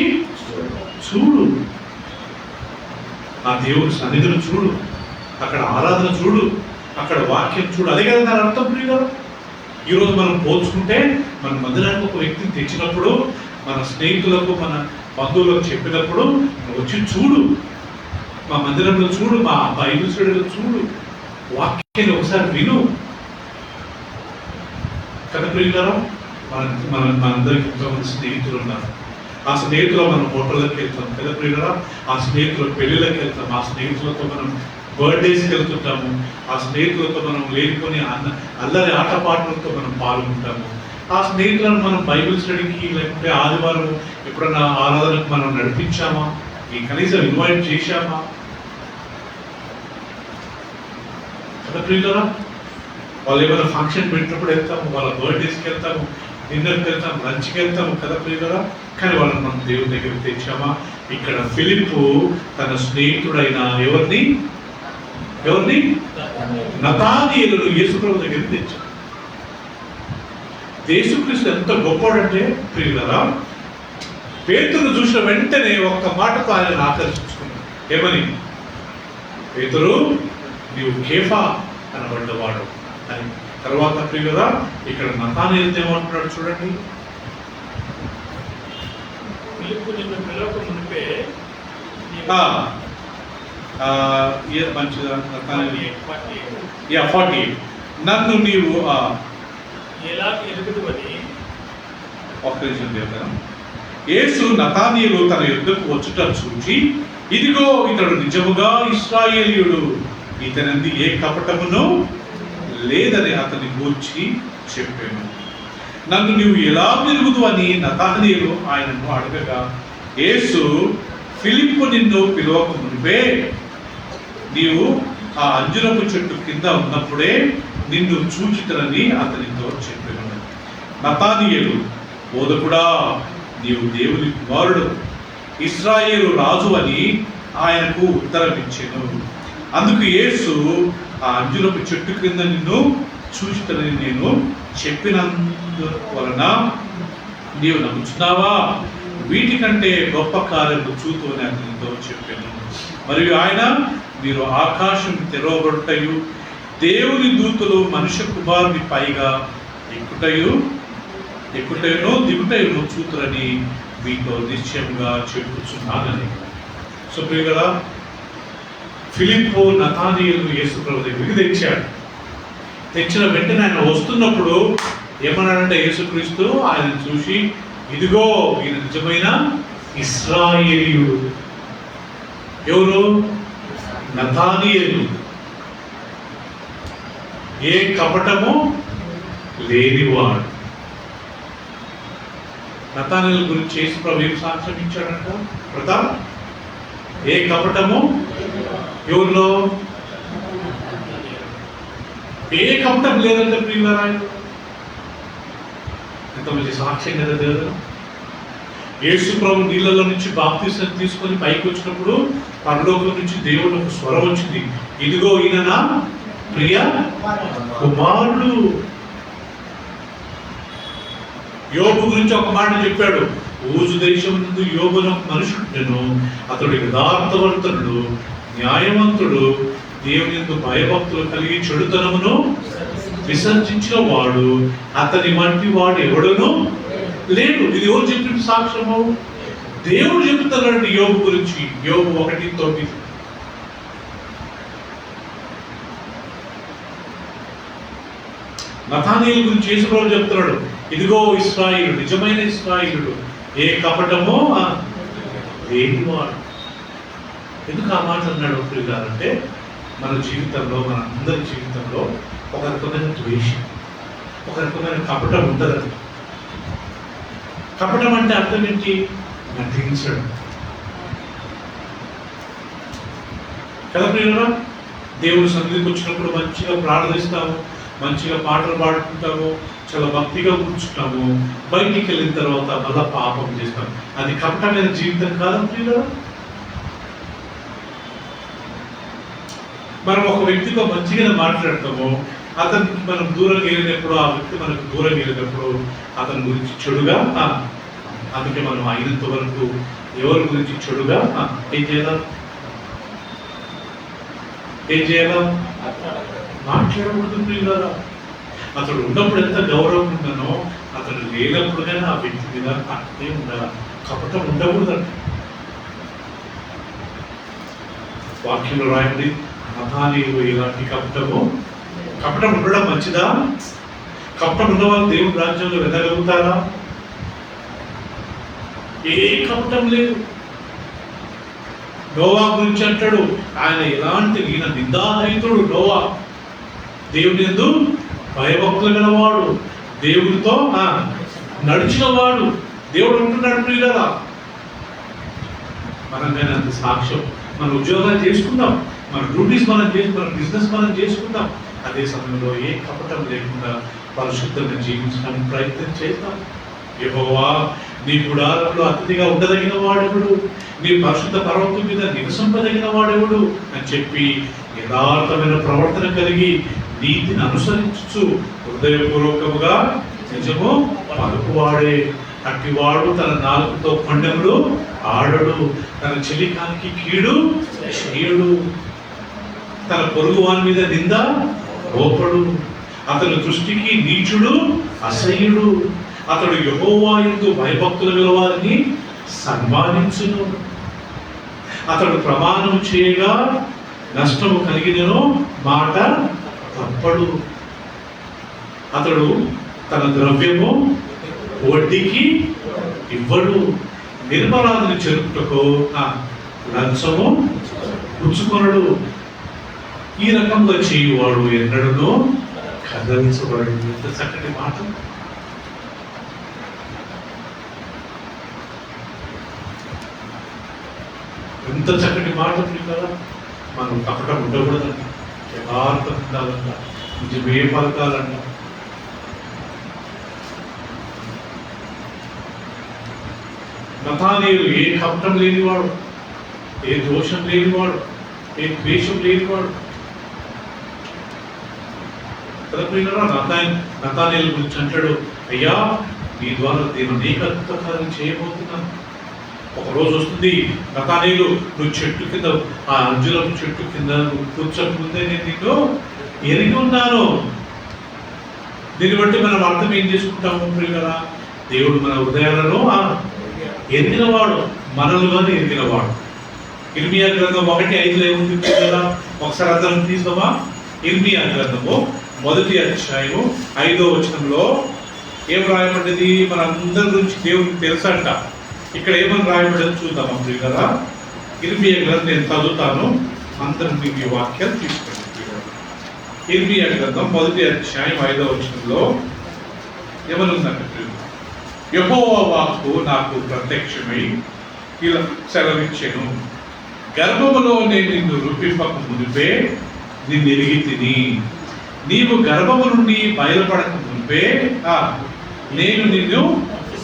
చూడు, ఆ దేవుడి సన్నిధిని చూడు, అక్కడ ఆరాధన చూడు, అక్కడ వాక్యం చూడు. అదే కదా దాని అర్థం. ప్రియులారా, ఈరోజు మనం పోల్చుకుంటే మన మందిరానికి ఒక వ్యక్తిని తెచ్చినప్పుడు, మన స్నేహితులకు, మన బంధువులకు చెప్పినప్పుడు, వచ్చి చూడు, మా మందిరంలో చూడు, మా బైబిల్ స్టడీలో చూడు, వాక్యాన్ని ఒకసారి విను కదా. ప్రియులారా, మనందరికి ఎంతోమంది స్నేహితులు ఉన్నారు. ఆ స్నేహితులు మనం హోటళ్ళకి వెళ్తాం కదా ప్రియులారా, ఆ స్నేహితుల పెళ్ళిళ్ళకి వెళ్తాం, ఆ స్నేహితులతో మనం బర్త్డేస్కి వెళ్తుంటాము, ఆ స్నేహితులతో మనం లేనికొని అల్లరి ఆటపాటలతో మనం పాల్గొంటాము. ఆ స్నేహితులను మనం బైబిల్ స్టడీకి లేకుంటే ఆదివారం ఎప్పుడన్నా ఆరాధనకు మనం నడిపించామా? ఈ కనీసం ఇన్వైట్ చేశామా? కదా ప్రియులారా, వాళ్ళు ఏమైనా ఫంక్షన్ పెట్టినప్పుడు వెళ్తాము, వాళ్ళ బర్త్డేస్కి వెళ్తాము, డిన్నర్కి వెళ్తాం, లంచ్కి వెళ్తాము కదా ప్రియులారా. కానీ వాళ్ళని మనం దేవుని దగ్గరికి తెచ్చామా? ఇక్కడ ఫిలిప్పు తన స్నేహితుడైన ఎవరిని నతానీయేలును యేసు ప్రభు దగ్గరికి తెచ్చాడు. యేసుక్రీస్తు ఎంత గొప్పవాడంటే ప్రియులారా, పేతురును చూసిన వెంటనే ఒక్క మాటతో ఆయన ఆకర్షించుకున్నాడు. ఏమని? పేతురు, నీవు కేఫా అనబడ్డవాడు అని. తర్వాత ప్రియులారా, ఇక్కడ నతానీయేలు ఏమంటున్నాడు చూడండి. మంచిదా? 48 నన్ను నీవు ఒక్క నిమిషం చెప్తాను. యేసు నతానీయేలు తన యుద్ధకు వచ్చుట చూచి, ఇదిగో ఇతడు నిజముగా ఇశ్రాయేలీయుడు, ఇతనంది ఏ కపటమును లేదని అతని గూర్చి చెప్పాను. నన్ను నీవు ఎలా మెరుగుదు అని నతానీయేలు ఆయనను అడగగా, యేసు, ఫిలిప్పు నిన్ను పిలువక మునిపే నీవు ఆ అంజురపు చెట్టు కింద ఉన్నప్పుడే నిన్ను చూచితనని అతనితో చెప్పాను. నతానీయేలు, బోధకుడా, నీవు దేవుని కుమారుడు, ఇశ్రాయేలు రాజు అని ఆయనకు ఉత్తరం ఇచ్చాను. అందుకు యేసు, ఆ అంజురపు చెట్టు క్రింద నిన్ను చూచితనని నేను వలన నీవు నమ్ముచున్నావా? వీటికంటే గొప్ప కార్యము చూతూ అని అతనితో చెప్పాను. మరియు ఆయన, మీరు ఆకాశం తెరవబడుటయు దేవుని దూతలు మనుష్య కుమారుని పైగా ఎక్కుటయునో దిగుటయునో చూతురని మీతో నిశ్చయంగా చెప్పుచున్నానని. సో ప్రియులారా, ఫిలిప్పు నతానీయులను యేసు ప్రభు దగ్గరికి తెచ్చిన వెంటనే ఆయన వస్తున్నప్పుడు ఏమన్నాడంటే యేసుక్రీస్తు ఆయన చూసి, ఇదిగో ఈయన నిజమైన ఇశ్రాయేలీయుడు. ఎవరు? నతానీయులు. ఏ కపటము లేనివాడు. నతానీయుల గురించి యేసు ప్రభు ఏం సాక్ష్యం ఇచ్చాడంట? ప్రతాప్, ఏ కపటము ఎవరిలో? ఏ కపటం లేదంటే ప్రియులారా, ఎంత మంచి సాక్ష్యం కదా దేవుడు. యేసు ప్రభు నీళ్ళలో నుంచి బాప్తిసం తీసుకొని పైకి వచ్చినప్పుడు పరలోకం నుంచి దేవుడు ఒక స్వరం వచ్చింది, ఇదిగో ఈయన నా ప్రియ కుమారుడు. యోబు గురించి ఒక మాట చెప్పాడు, ఊజు దేశం నుండి యోబున మనుషుడు, అతడు యథార్థవంతుడు, న్యాయవంతుడు, దేవుని యందు భయభక్తులు కలిగి చెడుతనమును విసర్జించిన వాడు, అతని వంటి వాడు ఎవడును లేడు. ఇది ఎవరు చెప్పిన సాక్ష్యము? దేవుడు చెప్తున్నాడు యోబు గురించి. యోబు 1:9. నతానీయుల గురించి యేసు ప్రభు చెప్తున్నాడు, ఇదిగో ఇశ్రాయేలుడు, నిజమైన ఇశ్రాయేలుడు, ఏ కపటమో లేనివాడు. ఎందుకు ఆ మాట అన్నాడు ప్రియులారంటే, మన జీవితంలో, మన అందరి జీవితంలో ఒక రకమైన ద్వేషం, ఒక రకమైన కపటం ఉంటుంది. కపటం అంటే అర్థం ఏంటి? నటించడం కదా ప్రియులారా. దేవుడు సన్నిధికి వచ్చినప్పుడు మంచిగా ప్రార్థిస్తాము, మంచిగా పాటలు పాడుకుంటాము, చాలా భక్తిగా కూర్చుంటాము, బయటికి వెళ్ళిన తర్వాత మళ్ళా పాపం చేస్తాము. అది కపటమైన జీవితం కాదా ప్రియులారా? మనం ఒక వ్యక్తితో మంచిగానే మాట్లాడతాము, అతనికి మనం దూరంగా వెళ్ళినప్పుడు, ఆ వ్యక్తి మనకు దూరంగా వెళ్ళినప్పుడు అతని గురించి చెడుగా, అందుకే మనం అయినంత వరకు ఎవరి గురించి చెడుగా ఏం చేయాలా? మాట్లాడకూడదు ప్రియులారా. అతడు ఉన్నప్పుడు ఎంత గౌరవం ఉందనో, అతడు లేనప్పుడు కానీ ఆ వ్యక్తి మీద అట్టే ఉండాలి. కపటం ఉండకూడదంట. వాక్యంలో రాయండి, నతానీయులు ఇలాంటి కపటం ఉండడం మంచిదా? కపటం ఉన్న వాళ్ళు దేవుని రాజ్యంలో వెళ్ళగలుగుతారా? ఏ కపటం లేదు. నోవా గురించి అంటాడు, ఆయన ఎలాంటి, ఈయన నిందారహితుడు నోవా, దేవుని యందు భయభక్తులు గలవాడు, దేవుడితో నడిచిన వాడు. దేవుడు ఉంటున్నాడు ప్రియులారా. మనం కానీ అంత సాక్ష్యం, మన ఉద్యోగాలు చేసుకుందాం, మన డ్యూటీస్ మనం చేసి, మన బిజినెస్ మనం చేసుకుందాం. అదే సమయంలో ఏ కపటం లేకుండా పరిశుద్ధంగా జీవించడానికి ప్రయత్నం చేద్దాం. యెహోవా నీ గుడారంలో అతిథిగా ఉండదగిన వాడెవడు, నీ పరిశుద్ధ పర్వతం మీద నివసింపదగిన వాడెవడు అని చెప్పి యథార్థమైన ప్రవర్తన కలిగి నీతిని అనుసరించు హృదయపూర్వకముగా నిజము పలుకువాడే. అట్టివాడు తన నాలుకతో కొండెములు ఆడడు, తన చెలికానికి కీడు చేయడు, తన పొరుగు వాని మీద నింద మోపడు. అతని దృష్టికి నీచుడు అసహ్యుడు. అతడు యెహోవా యందు భయభక్తులు గలవారిని సన్మానించును. అతడు ప్రమాణం చేయగా నష్టము కలిగినను మాట తప్పడు. అతడు తన ద్రవ్యము వడ్డీకి ఇవ్వడు. నిర్మలాదిని చెరుపుటకు లంచము పుచ్చుకొనడు. ఈ రకంగా చేయువాడు ఎన్నడూ కదలించబడు. ఎంత చక్కటి మాట! ఎంత చక్కటి మాట కదా. మనం కపటం ఉండకూడదంట, యథార్థం ఉండాలంట, నిజమే పలకాలంట. నతానీయులు ఏ కపటం లేనివాడు, ఏ దోషం లేనివాడు, ఏ ద్వేషం లేనివాడు. నతానీయుల గురించి అంటాడు, అయ్యా నీ ద్వారా నేను అనేక అద్భుతాలు చేయబోతున్నాను. ఒకరోజు వస్తుంది, నతానేలు నువ్వు చెట్టు కింద, ఆ అంజురం చెట్టు కింద నువ్వు కూర్చోకముందే నేను నిన్ను ఎరిగి ఉన్నాను. దీన్ని బట్టి మనం అర్థం ఏం చేసుకుంటాము ప్రియులారా? దేవుడు మన హృదయాలలో ఎరిగినవాడు, మనల్ని కానీ ఎరిగినవాడు. ఇర్మియా గ్రంథం 1:5 ఏముంది కదా? ఒకసారి అందరం తీద్దామా? ఇర్మియా గ్రంథము 1వ అధ్యాయము 5వ వచనంలో ఏం రాయబడ్డది? మన అందరి గురించి దేవుడికి తెలుసంట. ఇక్కడ ఏమని రాయబడ్డది చూద్దాం అప్పుడు కదా. ఇర్మియా గ్రంథం నేను చదువుతాను, అందరం మీకు ఈ వాక్యాలు తీసుకోండి. ఇర్మియా గ్రంథం 1వ అధ్యాయం 5వ వచనంలో ఏమనుందంటే, యెహోవా వాక్కు నాకు ప్రత్యక్షమై ఇలా సెలవిచ్చెను, గర్భములో నేను నిన్ను రూపింపక మునిపే నిన్ను ఎరిగి తిని, నీవు గర్భము నుండి బయలుపడక మునిపే నేను నిన్ను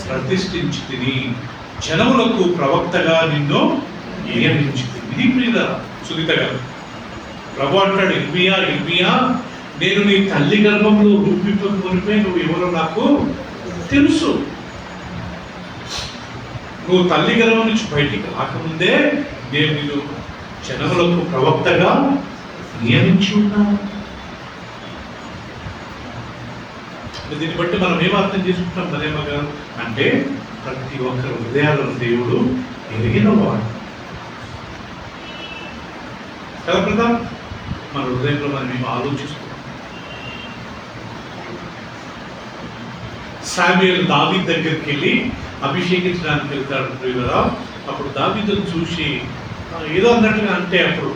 ప్రతిష్ఠించి తిని, జనములకు ప్రవక్తగా నిన్ను నియమించి తిని. ఇది ప్రియుల సునీత గారు ప్రభు అంటాడు, ఇర్మియా ఇర్మియా, నేను నీ తల్లి గర్భంలో రూపింపక మునిపే నువ్వు ఎవరో నాకు తెలుసు. నువ్వు తల్లి గర్భం నుంచి బయటికి రాకముందే నేను నిన్ను జనములకు ప్రవక్తగా నియమించి ఉన్నాను. దీన్ని బట్టి మనం ఏం అర్థం చేసుకుంటాం మరేమ గారు అంటే, ప్రతి ఒక్కరి హృదయాలను దేవుడు ఎరిగినవాడు కదా ప్రధాన. మన హృదయంలో మనం ఏమో ఆలోచిస్తున్నాం. శామ్యూయల్ దావీదు దగ్గరికి వెళ్ళి అభిషేకించడానికి వెళ్తాడు కదా. అప్పుడు దావీదును చూసి ఏదో అన్నట్టుగా అంటే, అప్పుడు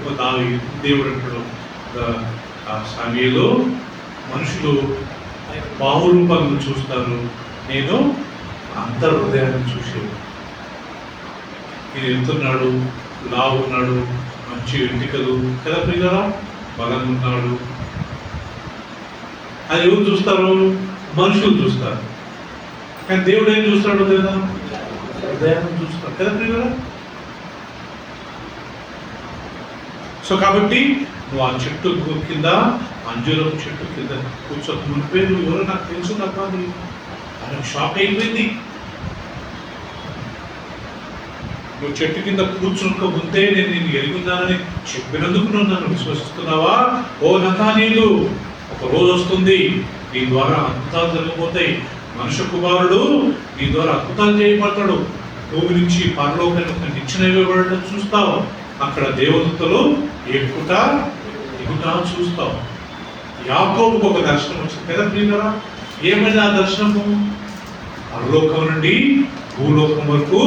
దేవుడు అంటాడు, శామ్యూయలు, మనుషులు బాహురూపాలను చూస్తారు, నేను అంతర్ హృదయాన్ని చూసేది. ఈయన వెళ్తున్నాడు, లావు ఉన్నాడు, మంచి వెంట్రుకలు కదా ప్రియులారా, బలంగా ఉన్నాడు. అది ఎవరు చూస్తారు? మనుషులు చూస్తారు. కానీ దేవుడు ఏం చూస్తాడు లేదా? హృదయాన్ని చూస్తాడు కదా ప్రియులారా. సో కాబట్టి నువ్వు ఆ చెట్టు కింద, అంజూరం చెట్టు కింద కూర్చొని మునిపే నువ్వు ఎవరో నాకు తెలుసు తప్ప అని షాక్ అయిపోయింది. నువ్వు చెట్టు కింద కూర్చునుకో ముందే నేను నిన్ను ఎరుగున్నానని చెప్పినందుకు నువ్వు నన్ను విశ్వసిస్తున్నావా? ఓ నతానీలు, ఒక రోజు వస్తుంది నీ ద్వారా అద్భుతాలు జరిగిపోతాయి. మనుష్య కుమారుడు నీ ద్వారా అద్భుతాలు చేయబడతాడు. భూమి నుంచి పరలోకానికి నిచ్చెన ఇవ్వబడటం చూస్తావు. అక్కడ దేవదూతలు ఎక్కుట దిగుట చూస్తావు. యాకోబుకు ఒక దర్శనం వచ్చింది కదా ప్రియులారా. ఏమైనా ఆ దర్శనము? పరలోకం నుండి భూలోకం వరకు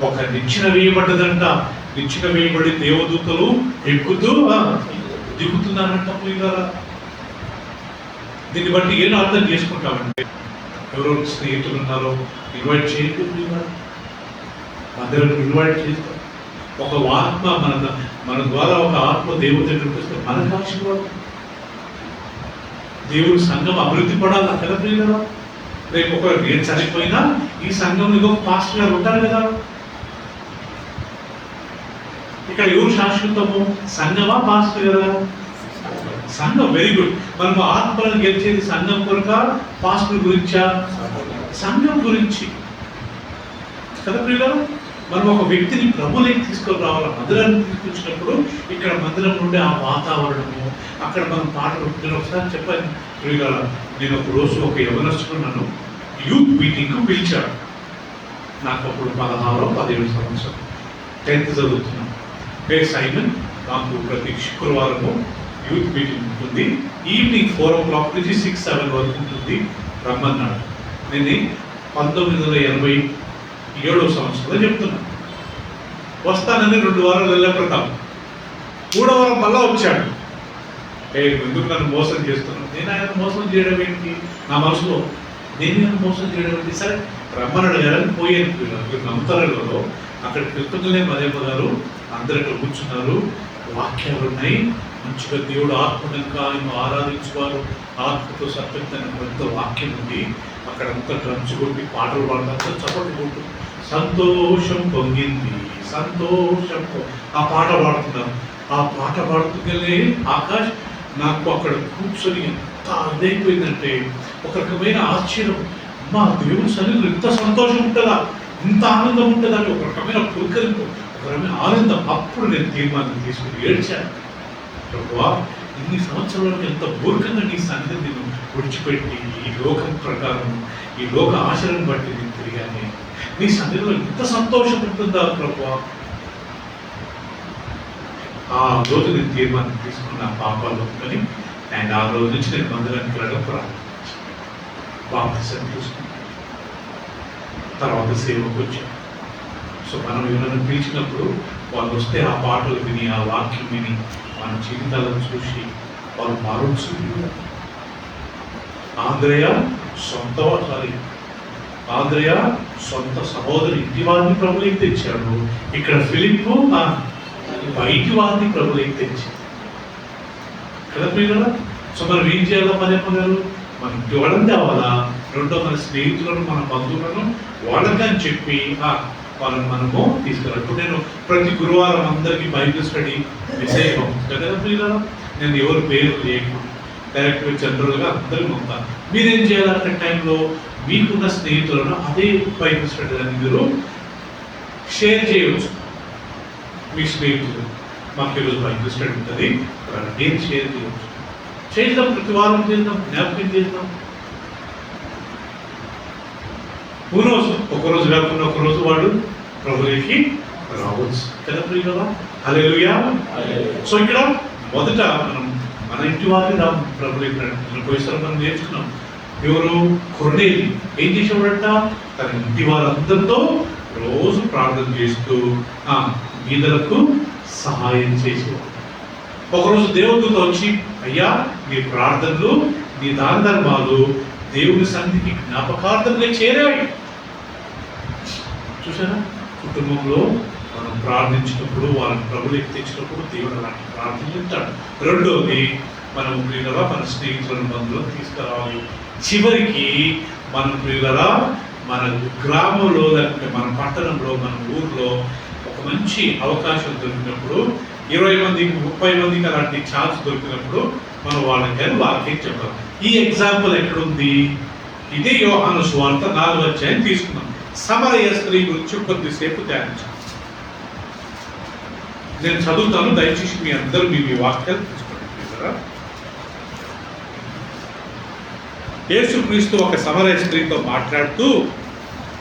ఒక నిచ్చెన వేయబడ్డదంట. నిచ్చెన వేయబడి దేవదూతలు ఎక్కుతూ దిగుతున్నారంట ప్రియులారా. దీన్ని బట్టి ఏం అర్థం చేసుకుంటామంటే, ఎవరెవరు స్నేహితులు ఉన్నారో ఇన్వైట్ చేయండి ప్రియులారా. అందరూ ఇన్వైట్ చేస్తాం. ఒక ఆత్మ మన ద్వారా ఒక ఆత్మ దేవుడి దగ్గరికి వస్తే మనకు ఆశీర్వాదం. దేవుడి సంఘం అభివృద్ధి పడాలి కదా ప్రియులారా. రేపు ఒక నేను చనిపోయినా ఈ సంఘంలో పాస్టర్ గారు ఉంటారు కదా. ఇక్కడ ఎవరు శాశ్వతము? సంఘమా పాస్టర్ గారా? సంఘం. Very good. మనం ఆత్మలను గెలిచేది సంఘం కొరక, పాస్టర్ గురించా? సంఘం గురించి కదా ప్రియులారా. మనం ఒక వ్యక్తిని ప్రభువులోకి తీసుకొని రావాలి. మందిరాన్ని తీసుకొచ్చినప్పుడు ఇక్కడ మందిరం నుండి ఆ వాతావరణము, అక్కడ మనం పాటలు. నేను ఒకసారి చెప్పాను ప్రియులారా, నేను ఒక రోజు ఒక యవనస్తుడు నన్ను యూత్ మీటింగ్కు పిలిచాడు. నాకు అప్పుడు 16-17 సంవత్సరం, 10th చదువుతున్నాను. పేరు సైమన్. నాకు ప్రతి శుక్రవారము యూత్ మీటింగ్ ఉంటుంది. ఈవినింగ్ 4 o'clock నుంచి 6-7 వరకు ఉంటుంది. రమ్మన్నాడు. నేను 1987వ సంవత్సరంలో చెప్తున్నాను. వస్తానని 2 వారాలు వెళ్ళే ప్రతాం 3వ వారం మళ్ళా వచ్చాడు. ఎందుకు నన్ను మోసం చేస్తున్నాను? నేను ఆయన మోసం చేయడం ఏంటి? నా మనసులో నేను మోసం చేయడం ఏంటి? సరే రమ్మన్నాడు కదా పోయాను. నమ్ముతారలో అక్కడికి వెళ్తుందనే మదేమ గారు అందరూ ఇక్కడ కూర్చున్నారు. వాక్యాలు ఉన్నాయి మంచిగా. దేవుడు ఆత్మక ఆయన ఆరాధించువారు ఆత్మతో సత్యమైన పెద్ద వాక్యం ఉంది. అక్కడంతా డ్రమ్స్ కొట్టి పాటలు పాడతారు, చప్పట్లు కొట్టు. సంతోషం పొంగింది, సంతోషం. ఆ పాట పాడుతున్నారు. ఆ పాట పాడుతుందనే ఆకాష్ నాకు అక్కడ కూర్చొని ఎంత అదైపోయిందంటే, ఒక రకమైన ఆశ్చర్యం. మా దేవుని సన్నిధిలో ఇంత సంతోషం ఉంటుందా, ఇంత ఆనందం ఉంటుందా అని ఒక రకమైన పులకరింపు, ఒక రకమైన ఆనందం. అప్పుడు నేను తీర్మానం తీసుకుని ఏడ్చాను. ప్రభువా, ఇన్ని సంవత్సరాలకు ఎంత మూర్ఖంగా నీ సన్నిధిని నేను విడిచిపెట్టి ఈ లోకం ప్రకారం, ఈ లోక ఆశలను బట్టి నేను తిరిగాను. నీ సన్నిధిలో ఇంత సంతోషం ఉంటుందా ప్రభువా. ఆ రోజు నేను తీర్మానం తీసుకున్న పాపాలు ఒప్పుకొని, అండ్ ఆ రోజు నుంచి నేను మందిరానికి వెళ్ళడం ప్రారంభించాను. బాప్తిసం తీసుకున్నాను, తర్వాత సేవకు వచ్చాను. సో మనం ఎవరైనా పిలిచినప్పుడు వాళ్ళు వస్తే ఆ పాటలు విని, ఆ వాక్యం విని, మన జీవితాలను చూసి వాళ్ళు మారుసు. ఆంద్రయ సొంత సహోదరు ఇంటి వారిని ప్రభువులోకి తెచ్చాడు. ఇక్కడ ఫిలిప్పు బయటి వారిని ప్రభువులోకి తెచ్చాడు కదా మీరు. సో మనం ఏం చేయాలో పదే పదాలు మనం ఇంటి వాళ్ళని తేవాలా, రెండో మన స్నేహితులను, మన బంధువులను వాళ్ళకి అని చెప్పి వాళ్ళని మనము తీసుకురావాలి. ఇప్పుడు నేను ప్రతి గురువారం అందరికీ బైబిల్ స్టడీ మెసేజ్ పంపుతాను కదా మీరు. నేను ఎవరు పేరు లేకుండా డైరెక్ట్గా జనరల్గా అందరికీ పంపుతాను. మీరేం చేయాలంటే టైంలో మీకున్న స్నేహితులను అదే బైబిల్ స్టడీ అని మీరు షేర్ చేయవచ్చు. మీ స్నేహితులు మాకు ఈరోజు బైబిల్ స్టడీ ఉంటుంది, నేను షేర్ చేయవచ్చు. చేద్దాం, ప్రతి వారం చేద్దాం, జ్ఞాపకం చేద్దాం. రోజు ఒకరోజు కాకుండా ఒకరోజు వాడు ప్రభువులోకి రావచ్చు కదా ప్రియ కదా. హల్లెలూయా. సో ఇక్కడ మొదట మనం మన ఇంటి వారిని ప్రభువులోకి పోయిస్తారు. మనం నేర్చుకున్నాం. ఎవరు? కొర్నేలి ఏం చేసేవాడంట? తన ఇంటి వారందరితో రోజు ప్రార్థన చేస్తూ బీదలకు సహాయం చేసేవాడు. ఒకరోజు దేవుడితో వచ్చి, అయ్యా నీ ప్రార్థనలు, నీ దాన ధర్మాలు దేవుని సన్నిధికి జ్ఞాపకార్థంగా చేరాయి. చూసారా, కుటుంబంలో మనం ప్రార్థించినప్పుడు, వాళ్ళని ప్రభువులోకి తెచ్చినప్పుడు దేవుడు అలాంటి ప్రార్థనలు ఇస్తాడు. రెండోది, మనం ప్రియులరా మన స్నేహితులను, బంధువులను తీసుకురావాలి. చివరికి మనం ప్రియులరా మన గ్రామంలో, లేకపోతే మన పట్టణంలో, మన ఊర్లో ఒక మంచి అవకాశం దొరికినప్పుడు, 20 మందికి 30 మందికి అలాంటి ఛాన్స్ దొరికినప్పుడు మనం వాళ్ళకి కానీ వాక్యం చెప్పాలి. ఈ ఎగ్జాంపుల్ ఎక్కడుంది? ఇదే యోహాను సువార్త 4వ అధ్యాయం తీసుకున్నాం. సమరయ స్త్రీ గురించి కొద్దిసేపు ధ్యానించాం. నేను చదువుతాను, దయచేసి మీ అందరూ మీ వాక్యాలు తీసుకోండి. యేసుక్రీస్తు ఒక సమరయ స్త్రీతో మాట్లాడుతూ,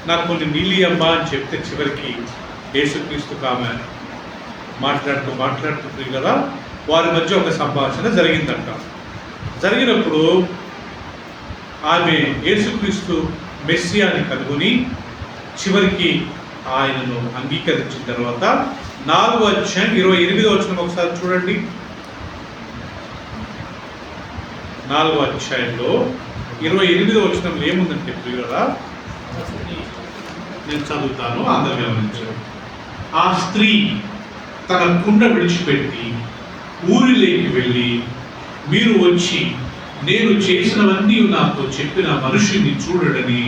నాకు కొన్ని నీళ్ళు అమ్మా అని చెప్తే, చివరికి యేసుక్రీస్తుకు ఆమె మాట్లాడుతూ కదా వారి మధ్య ఒక సంభాషణ జరిగిందంట. జరిగినప్పుడు ఆమె యేసుక్రీస్తు మెస్సియాని కనుగొని చివరికి ఆయనను అంగీకరించిన తర్వాత 4వ అధ్యాయం 28వ వచనం ఒకసారి చూడండి. 4వ అధ్యాయంలో 28వ వచనంలో ఏముందంటే ప్రియులారా, నేను చదువుతాను, అందరూ గమనించారు. ఆ స్త్రీ తన కుండ విడిచిపెట్టి ఊరిలోకి వెళ్ళి, మీరు వచ్చి నేను చేసినవన్నీ నాతో చెప్పిన మనుషుని చూడడని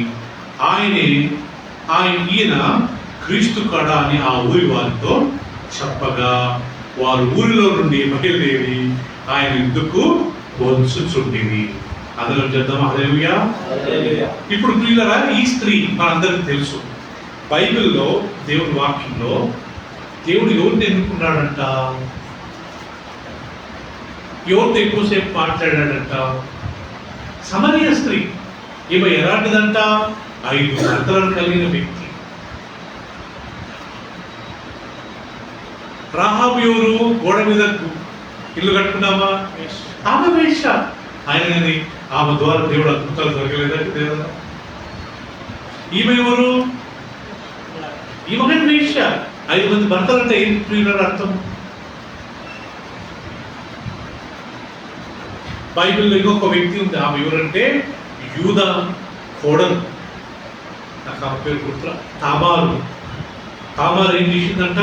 ఈయన క్రీస్తు కాడా అని ఆ ఊరి వారితో చెప్పగా, వారు ఊరిలో నుండి బయలుదేరి ఆయన ఎందుకు వచ్చుచుండేది. అందులో చేద్దాం. హల్లెలూయా. ఇప్పుడు ప్రియులారా, ఈ స్త్రీ మనందరికీ తెలుసు, బైబిల్లో దేవుని వాక్యంలో దేవుడు ఎవరిని ఎన్నుకున్నాడంట? ఎవరితో ఎక్కువసేపు మాట్లాడాడంట? సమరయ స్త్రీ. ఈమె ఎలాంటిదంట? 5 భర్తలను కలిగిన వ్యక్తి. రాహాబు ఎవరు? గోడ మీద ఇల్లు కట్టుకున్నామా? ఆమె వేశ్య. ఆయనని ఆమె ద్వారా దేవుడు అద్భుతాలు జరగలేదంటే దేవుడు. ఈమె ఎవరు? ఈమె వేశ్య. 5 మంది భర్తలు అంటే ఏం ప్రియులారా అర్థం? బైబిల్లో ఇంకొక వ్యక్తి ఉంది. ఆమె ఎవరంటే యూదా కోడలు. నాకు ఆమె పేరు గుర్తురా. తామారు ఏం చేసిందంట?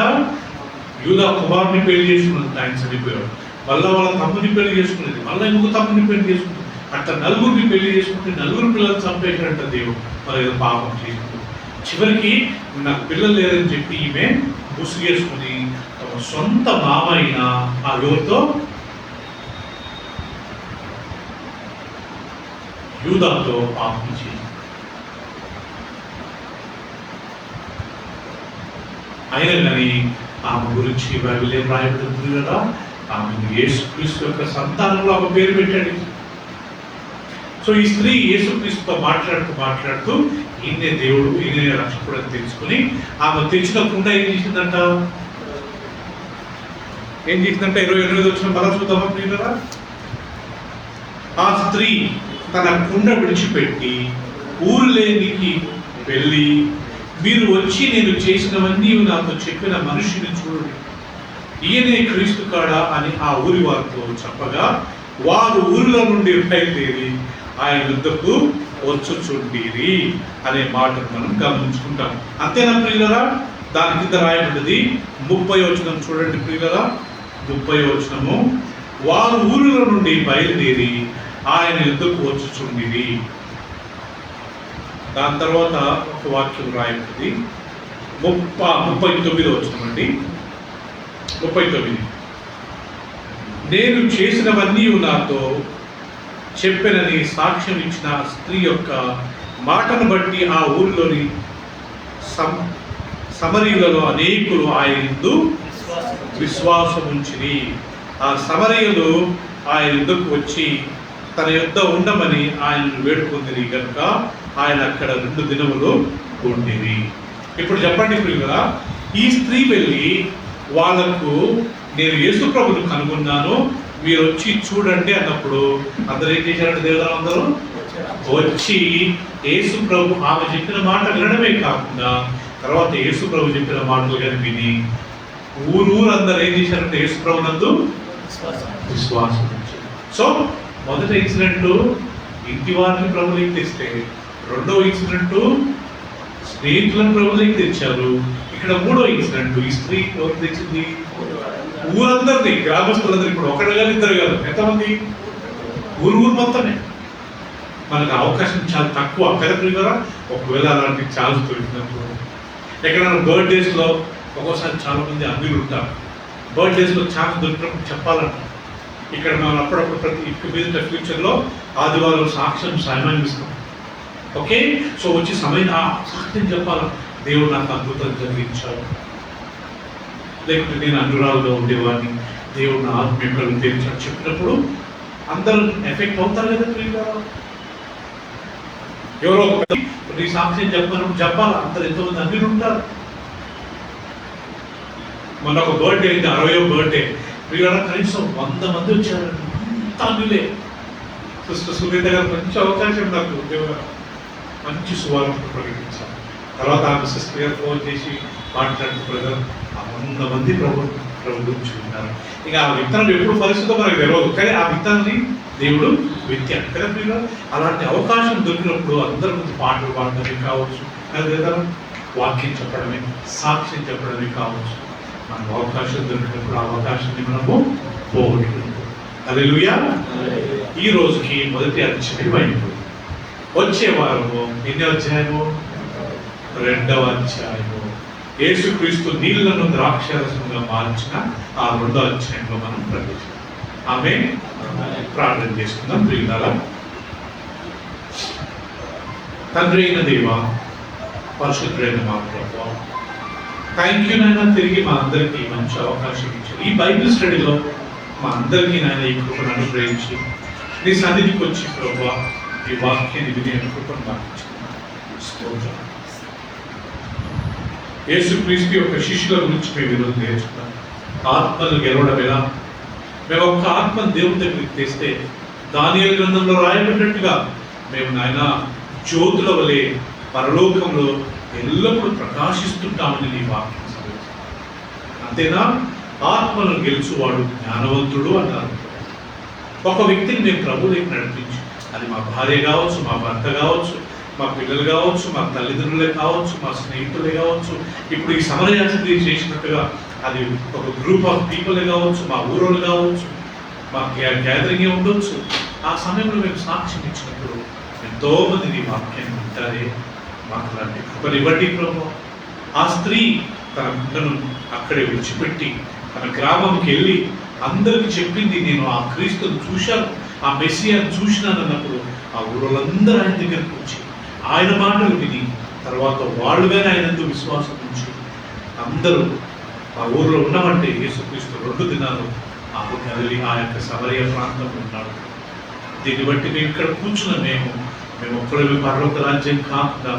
యూదా కుమారుని పెళ్లి చేసుకున్నది. ఆయన చనిపోయాడు. మళ్ళా వాళ్ళ తమ్ముని పెళ్లి చేసుకునేది, మళ్ళీ ఇంకొక తమ్ముని పెళ్లి చేసుకుంది. అట్లా 4గురిని పెళ్లి చేసుకుంటే 4 పిల్లలు చంపేశాడంట దేవుడు. మరి ఏదో పాపం చేసుకుంది. చివరికి నాకు పిల్లలు లేరని చెప్పి ఈమె ముసుగేసుకుని తమ సొంత మామ అయిన ఆ ఎవరితో, యూదాతో పాపం చేసింది. అయినా కానీ ఆమె గురించి బైబిల్ ఏం రాయబడుతుంది కదా, ఆమెను యేసుక్రీస్తు యొక్క సంతానంలో ఆమె పేరు పెట్టాడు. సో ఈ స్త్రీ యేసుక్రీస్తుతో మాట్లాడుతూ ఈయనే దేవుడు, ఈయనే రక్షకుడు అని తెలుసుకుని ఆమె తెచ్చిన కుండ ఏం చేసిందంట 28 వచ్చిన బలం చూద్దామా ప్రియులారా. ఆ స్త్రీ తన కుండ విడిచిపెట్టి ఊరులేనికి వెళ్ళి, మీరు వచ్చి నేను చేసినవన్నీ నాతో చెప్పిన మనుషుని చూడండి, ఈయనే క్రీస్తు కాడా అని ఆ ఊరి వారితో చెప్పగా, వారు ఊరిలో నుండి బయలుదేరి ఆయన యుద్ధకు వచ్చుచుండిరి అనే మాటను మనం గమనించుకుంటాం. అంతేనా ప్రియులరా? దాని కింద రాయబడ్డది 30వ వచనం చూడండి ప్రియులరా. 30వ వచనము, వారు ఊరిలో నుండి బయలుదేరి ఆయన యుద్ధకు వచ్చుచుండిరి. దాని తర్వాత ఒక వాక్యం రాయబడింది 39వ వచనం అండి. 39, నేను చేసినవన్నీ నాతో చెప్పినని సాక్ష్యం ఇచ్చిన స్త్రీ యొక్క మాటను బట్టి ఆ ఊరిలోని సమరీయులలో అనేకులు ఆయన యందు విశ్వాసం ఉంచిరి. ఆ సమరీయులు ఆయన యుద్ధకు వచ్చి తన యుద్ధ ఉండమని ఆయనను వేడుకొందిరి కనుక ఆయన అక్కడ 2 దినములు ఉండిరి. ఇప్పుడు చెప్పండి ప్రియులారా, ఈ స్త్రీ వెళ్ళి వాళ్ళకు నేను యేసు ప్రభుని కనుగొన్నాను, మీరు వచ్చి చూడండి అన్నప్పుడు అందరూ ఏం చేశారంటే దేవతలందరూ వచ్చి యేసు ప్రభు ఆమె చెప్పిన మాట వినడమే కాకుండా తర్వాత యేసు ప్రభు చెప్పిన మాటలు కానీ విని ఊరందరూ ఏం చేశారంటే యేసు ప్రభు నందు విశ్వాసం. సో మొదటి ఇన్సిడెంట్ ఇంటి వారిని ప్రభువులోకి తెస్తే, రెండవ ఇన్సిడెంట్ స్నేహితులను ప్రభువులోకి తెచ్చారు. ఇక్కడ 3వ ఇన్సిడెంట్ ఈ స్త్రీ ఎవరు తెచ్చింది? ఊరందరినీ, గ్రామస్తులందరూ. ఇప్పుడు ఒకరు కాదు, ఇద్దరు కాదు, ఎంతమంది? ఊరు మొత్తమే. మనకు అవకాశం చాలా తక్కువ కదా. ఒకవేళ అలాంటి ఛాన్స్ దొరికినప్పుడు ఎక్కడైనా బర్త్డేస్లో ఒక్కోసారి చాలా మంది అన్యులు ఉంటారు. బర్త్డేస్లో ఛాన్స్ దొరికినప్పుడు చెప్పాలంట. ఇక్కడ మనం అప్పుడప్పుడు ప్రతి ఫ్యూచర్లో ఆదివారం సాక్ష్యం సమయం ఇస్తాం. ఓకే, సో వచ్చి సమయం సాక్ష్యం చెప్పాలి, దేవుడు నాకు అద్భుతం జరిగించాడు, లేకపోతే నేను అనురాలుగా ఉండేవాడిని, దేవుడు నా ఆత్మీయులను తెరిచాడు చెప్పినప్పుడు అందరూ ఎఫెక్ట్ అవుతారు కదా. ఎవరో నీ సాక్ష్యం చెప్పాలి, అందరు ఎంతోమంది అన్యులు ఉంటారు. మొన్న ఒక బర్త్డే అయింది, 60వ బర్త్డే. వీళ్ళ కనీసం 100 మంది వచ్చారు, అంతా అన్యులే. సిస్టర్ సునీత గారు మంచి అవకాశం నాకు దేవుడు మంచి సువార్త ప్రకటించారు. తర్వాత ఆమె సిస్టర్ గారు ఫోన్ చేసి మాట్లాడుతూ 100 మంది ప్రభు గురించి విన్నారు. ఇక ఆ విత్తనం ఎప్పుడు పరిస్థితిలో మనకు తెలియదు, కానీ ఆ విత్తనాన్ని దేవుడు విత్తాడు కదా ప్రియులు. అలాంటి అవకాశం దొరికినప్పుడు అందరి ముందు పాటలు పాడడమే కావచ్చు, లేదా వాక్యం చెప్పడమే, సాక్ష్యం చెప్పడమే కావచ్చు, మనకు అవకాశం దొరికినప్పుడు ఆ అవకాశాన్ని మనము పోగొట్టుకుంటాం. హల్లెలూయా. ఈ రోజుకి మొదటి అధ్యాయం అయిపోయింది. వచ్చే వారము ఎన్ని అధ్యాయము? 2వ అధ్యాయము. యేసుక్రీస్తు నీళ్లను ద్రాక్షరసంగా మార్చిన ఆ 2వ అధ్యాయంలో మనం ప్రవేశిస్తాం. ఆమె ప్రార్థన చేసుకుందాం ప్రియులారా. తండ్రి అయిన దేవా, పరిశుద్ధుడైన మా ప్రభువా, థ్యాంక్ యూ నాయన, తిరిగి మా అందరికీ మంచి అవకాశం ఇచ్చారు. ఈ బైబిల్ స్టడీలో మా అందరికీ నాయన ఈ కృపను అనుగ్రహించి నీ సన్నిధికి వచ్చి ప్రభువా ఈ వాక్యాన్ని వినే కృపను మాకు ఇచ్చుకున్నాం. యేసుక్రీస్తు యొక్క శిష్యుల గురించి మేము ఈరోజు నేర్చుకున్నాం. ఆత్మలు గెలవడం ఎలా? మేము ఒక్క ఆత్మను దేవుని దగ్గరికి తెస్తే దానియేలు గ్రంథంలో రాయబడినట్టుగా మేము నాయన జ్యోతుల వలె పరలోకంలో ఎల్లప్పుడూ ప్రకాశిస్తుంటామని నీ వాక్యం చదువుతాం. అంతేనా? ఆత్మను గెలుచువాడు జ్ఞానవంతుడు అన్నారు. ఒక వ్యక్తిని మేము ప్రభువుకి నడిపించి, అది మా భార్య కావచ్చు, మా భర్త కావచ్చు, మా పిల్లలు కావచ్చు, మా తల్లిదండ్రులే కావచ్చు, మా స్నేహితులే కావచ్చు, ఇప్పుడు ఈ సమరయాత్ర చేసినట్టుగా అది ఒక గ్రూప్ ఆఫ్ పీపులే కావచ్చు, మా ఊరోళ్ళు కావచ్చు, మా గ్యాదరింగ్ ఉండొచ్చు. ఆ సమయంలో మేము సాక్ష్యం ఇచ్చినప్పుడు ఎంతో మంది నీ వాక్యాన్ని వింటారే, మాకు లాంటి కృపను ఇవ్వండి ప్రభు. ఆ స్త్రీ తన బిడ్డను అక్కడే విడిచిపెట్టి తన గ్రామంకి వెళ్ళి అందరికి చెప్పింది, నేను ఆ క్రీస్తుని చూశాను, ఆ మెస్సియాను చూసినాను అన్నప్పుడు ఆ ఊళ్ళందరూ ఆయన దగ్గరకు వచ్చి ఆయన మాటలు విని తర్వాత వాళ్ళుగానే ఆయనందు విశ్వాసం ఉంచి అందరూ ఆ ఊర్లో ఉన్నామంటే యేసుక్రీస్తు 2 దినాలు కదిలి ఆ యొక్క సమరయ ప్రాంతంలో ఉన్నాడు. దీన్ని బట్టి మేము ఇక్కడ కూర్చున్న మేము ఒక్కడే పరలోక రాజ్యం కాకుండా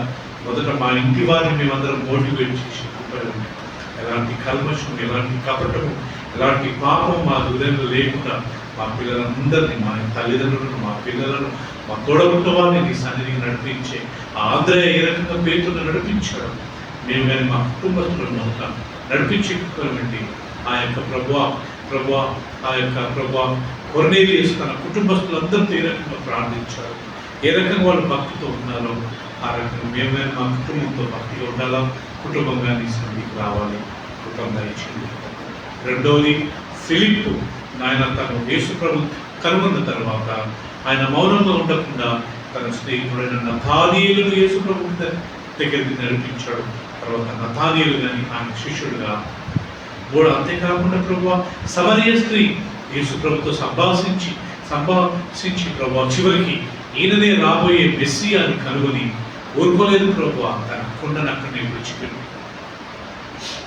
మొదట మా ఇంటి వారిని మేమందరం మోటివేట్ చేసి ఎలాంటి కల్మషం, ఎలాంటి కపటము, ఎలాంటి పాపం మా హృదయంలో లేకుండా మా పిల్లలందరినీ, మా తల్లిదండ్రులను, మా పిల్లలను, మా తోడబుట్టిన వారిని నీ సన్నిధికి నడిపించే ఆంధ్రయ ఏ రకంగా పేరును నడిపించాడు. మేము కానీ మా కుటుంబస్తులను మొదట నడిపించుకోవాలండి. ఆ యొక్క ప్రభువా ఆ యొక్క ప్రభువా కొర్నేలియస్ తన కుటుంబస్తులందరితో ఏ రకంగా ప్రార్థించారు, ఏ రకంగా వాళ్ళు భక్తితో ఉన్నారో ఆ రకంగా మేము కానీ మా కుటుంబంతో భక్తిగా ఉండాలా, కుటుంబంగా నీ సన్నిధికి రావాలి. కుటుంబంగా ఇచ్చింది. రెండవది ఫిలిప్పు, ఆయన తను యేసు ప్రభు కనుగొన్న తర్వాత ఆయన మౌనంగా ఉండకుండా తన స్నేహితుడైన నతానీయులను యేసు ప్రభు దగ్గరికి నడిపించాడు. తర్వాత నతానీయులు కానీ ఆయన శిష్యుడుగా అంతేకాకుండా ప్రభు సమరయ స్త్రీ యేసు ప్రభుతో సంభాషించి ప్రభు చివరికి ఈయననే రాబోయే మెస్సియా అని కనుగొని ఊరుకోలేదు ప్రభు. తన కొండను అక్కడనే విడిచిపెట్టి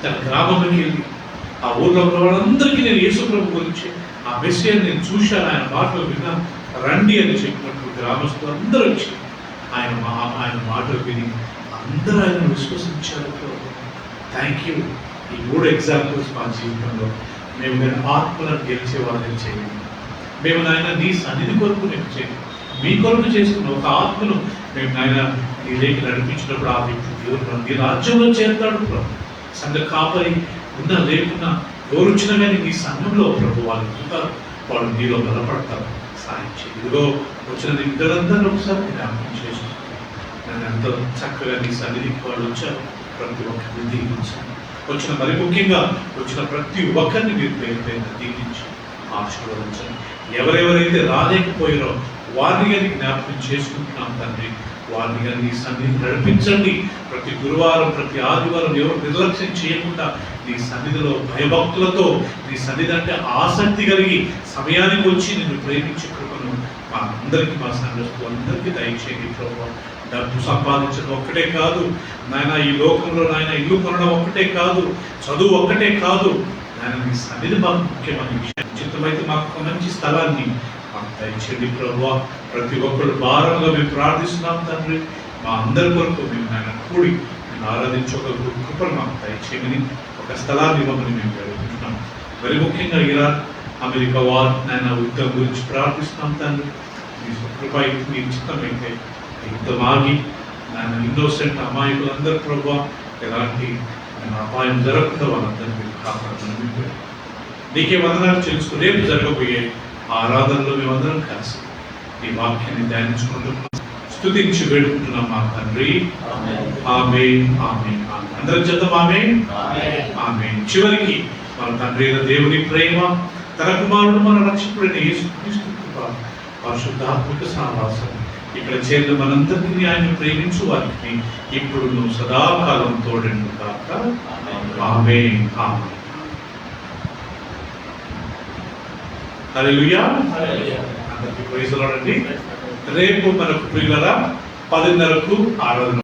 తన గ్రామంలోకి వెళ్ళి ఆ ఊర్లో ఉన్న వాళ్ళందరికీ నేను యేసు ప్రభు గురించి ఆ మెస్సియాని నేను చూశాను, ఆయన మాటలు విన్నాను, రండి అని చెప్పినట్టు గ్రామస్తులు అందరూ వచ్చి ఆయన మాటలు విని అందరూ ఆయన విశ్వసించారు. Thank you. ఈ 3 ఎగ్జాంపుల్స్ మా జీవితంలో మేము నేను ఆత్మలను గెలిచే వాళ్ళని చేయండి. మేము నాయన నీ సన్నిధి కొరకు నేను చేయండి, మీ కొరకు చేసుకున్న ఒక ఆత్మను మేము నాయన నీ లేఖ నడిపించినప్పుడు ఆ వ్యక్తి దేవుడు నీ రాజ్యంలో చేరుతాడు ప్రభు. సంఘ కాపరి ఉన్నా లేకున్నా ఎవరు వచ్చినా కానీ నీ సంఘంలో ప్రభు వాళ్ళు ఉంటారు, వాళ్ళు నీలో బలపడతారు. సాయం చేయి. ఇదిగో వచ్చిన ఇద్దరందరూ ఒకసారి జ్ఞాపకం చేసుకుంటారు. నన్ను ఎంతో చక్కగా నీ సన్నిధికి వాళ్ళు వచ్చారు. ప్రతి ఒక్కరిని దీవించారు. మరి ముఖ్యంగా వచ్చిన ప్రతి ఒక్కరిని మీరు పేరు దీవించి ఆశీర్వదించండి. ఎవరెవరైతే రాలేకపోయారో వారిని కానీ జ్ఞాపకం చేసుకుంటున్నాం తండ్రి. వారిని కానీ నీ సన్నిధిని నడిపించండి. ప్రతి గురువారం, ప్రతి ఆదివారం ఎవరు నిర్లక్ష్యం చేయకుండా నీ సన్నిధిలో భయభక్తులతో నీ సన్నిధి అంటే ఆసక్తి కలిగి సమయానికి వచ్చి నిన్ను ప్రేమించే కృపను మా అందరికీ, మా సంఘస్థులందరికీ దయచేయండి ప్రభు. డబ్బు సంపాదించడం ఒక్కటే కాదు నాయన, ఈ లోకంలో నాయన ఇల్లు కొనడం ఒక్కటే కాదు, చదువు ఒక్కటే కాదు నాయన, నీ సన్నిధి మాకు ముఖ్యమైన విషయం. చిత్తమైతే మాకు ఒక మంచి స్థలాన్ని మాకు దయచేయండి ప్రభు. ప్రతి ఒక్కరు భారంగా మేము ప్రార్థిస్తున్నాం తండ్రి. మా అందరి కొరకు మేము నాయన కూడి మేము ఆరాధించే ఒక కృపను మాకు దయచేయమని, ఒక స్థలాన్ని ఇవ్వమని మేము జరుగుతున్నాం. మరి ముఖ్యంగా ఇరాన్, అమెరికా వార్ నాయన యుద్ధం గురించి ప్రార్థిస్తున్నాం తండ్రి. మీ కృప మీ చిత్తమైతే యుద్ధం ఆగి నాయన ఇన్నోసెంట్ అమాయకులందరూ ప్రభు ఎలాంటి అపాయం జరగకుండా వాళ్ళందరినీ మీరు కాపాడుతున్నాం. నీకే వందనాలు తెలుసుకుని రేపు జరగబోయే ఆరాధనలో మేమందరం కలిసి ఈ వాక్యాన్ని ధ్యానించుకుంటున్నాం, స్తుతించి వేడుకుంటున్నాం మా తండ్రి. ఆమేన్, ఆమేన్, ఆమేన్. అందరం చేద్దాం ఆమేన్, ఆమేన్. చివరికి మన తండ్రి అయిన దేవుని ప్రేమ, తన కుమారుడు మన రక్షకుడైన యేసుక్రీస్తు కృప, పరిశుద్ధాత్మిక సహవాసం ఇక్కడ చేరిన మనందరినీ ఆయన ప్రేమించు వారికి ఇప్పుడు నువ్వు సదాకాలం తోడెండు కాక. ఆమేన్, ఆమేన్. హల్లెలూయా. అందరికీ ప్రైజ్ లార్డ్ అండి. రేపు మనకు ప్రియులారా 10:30కు ఆరాధన.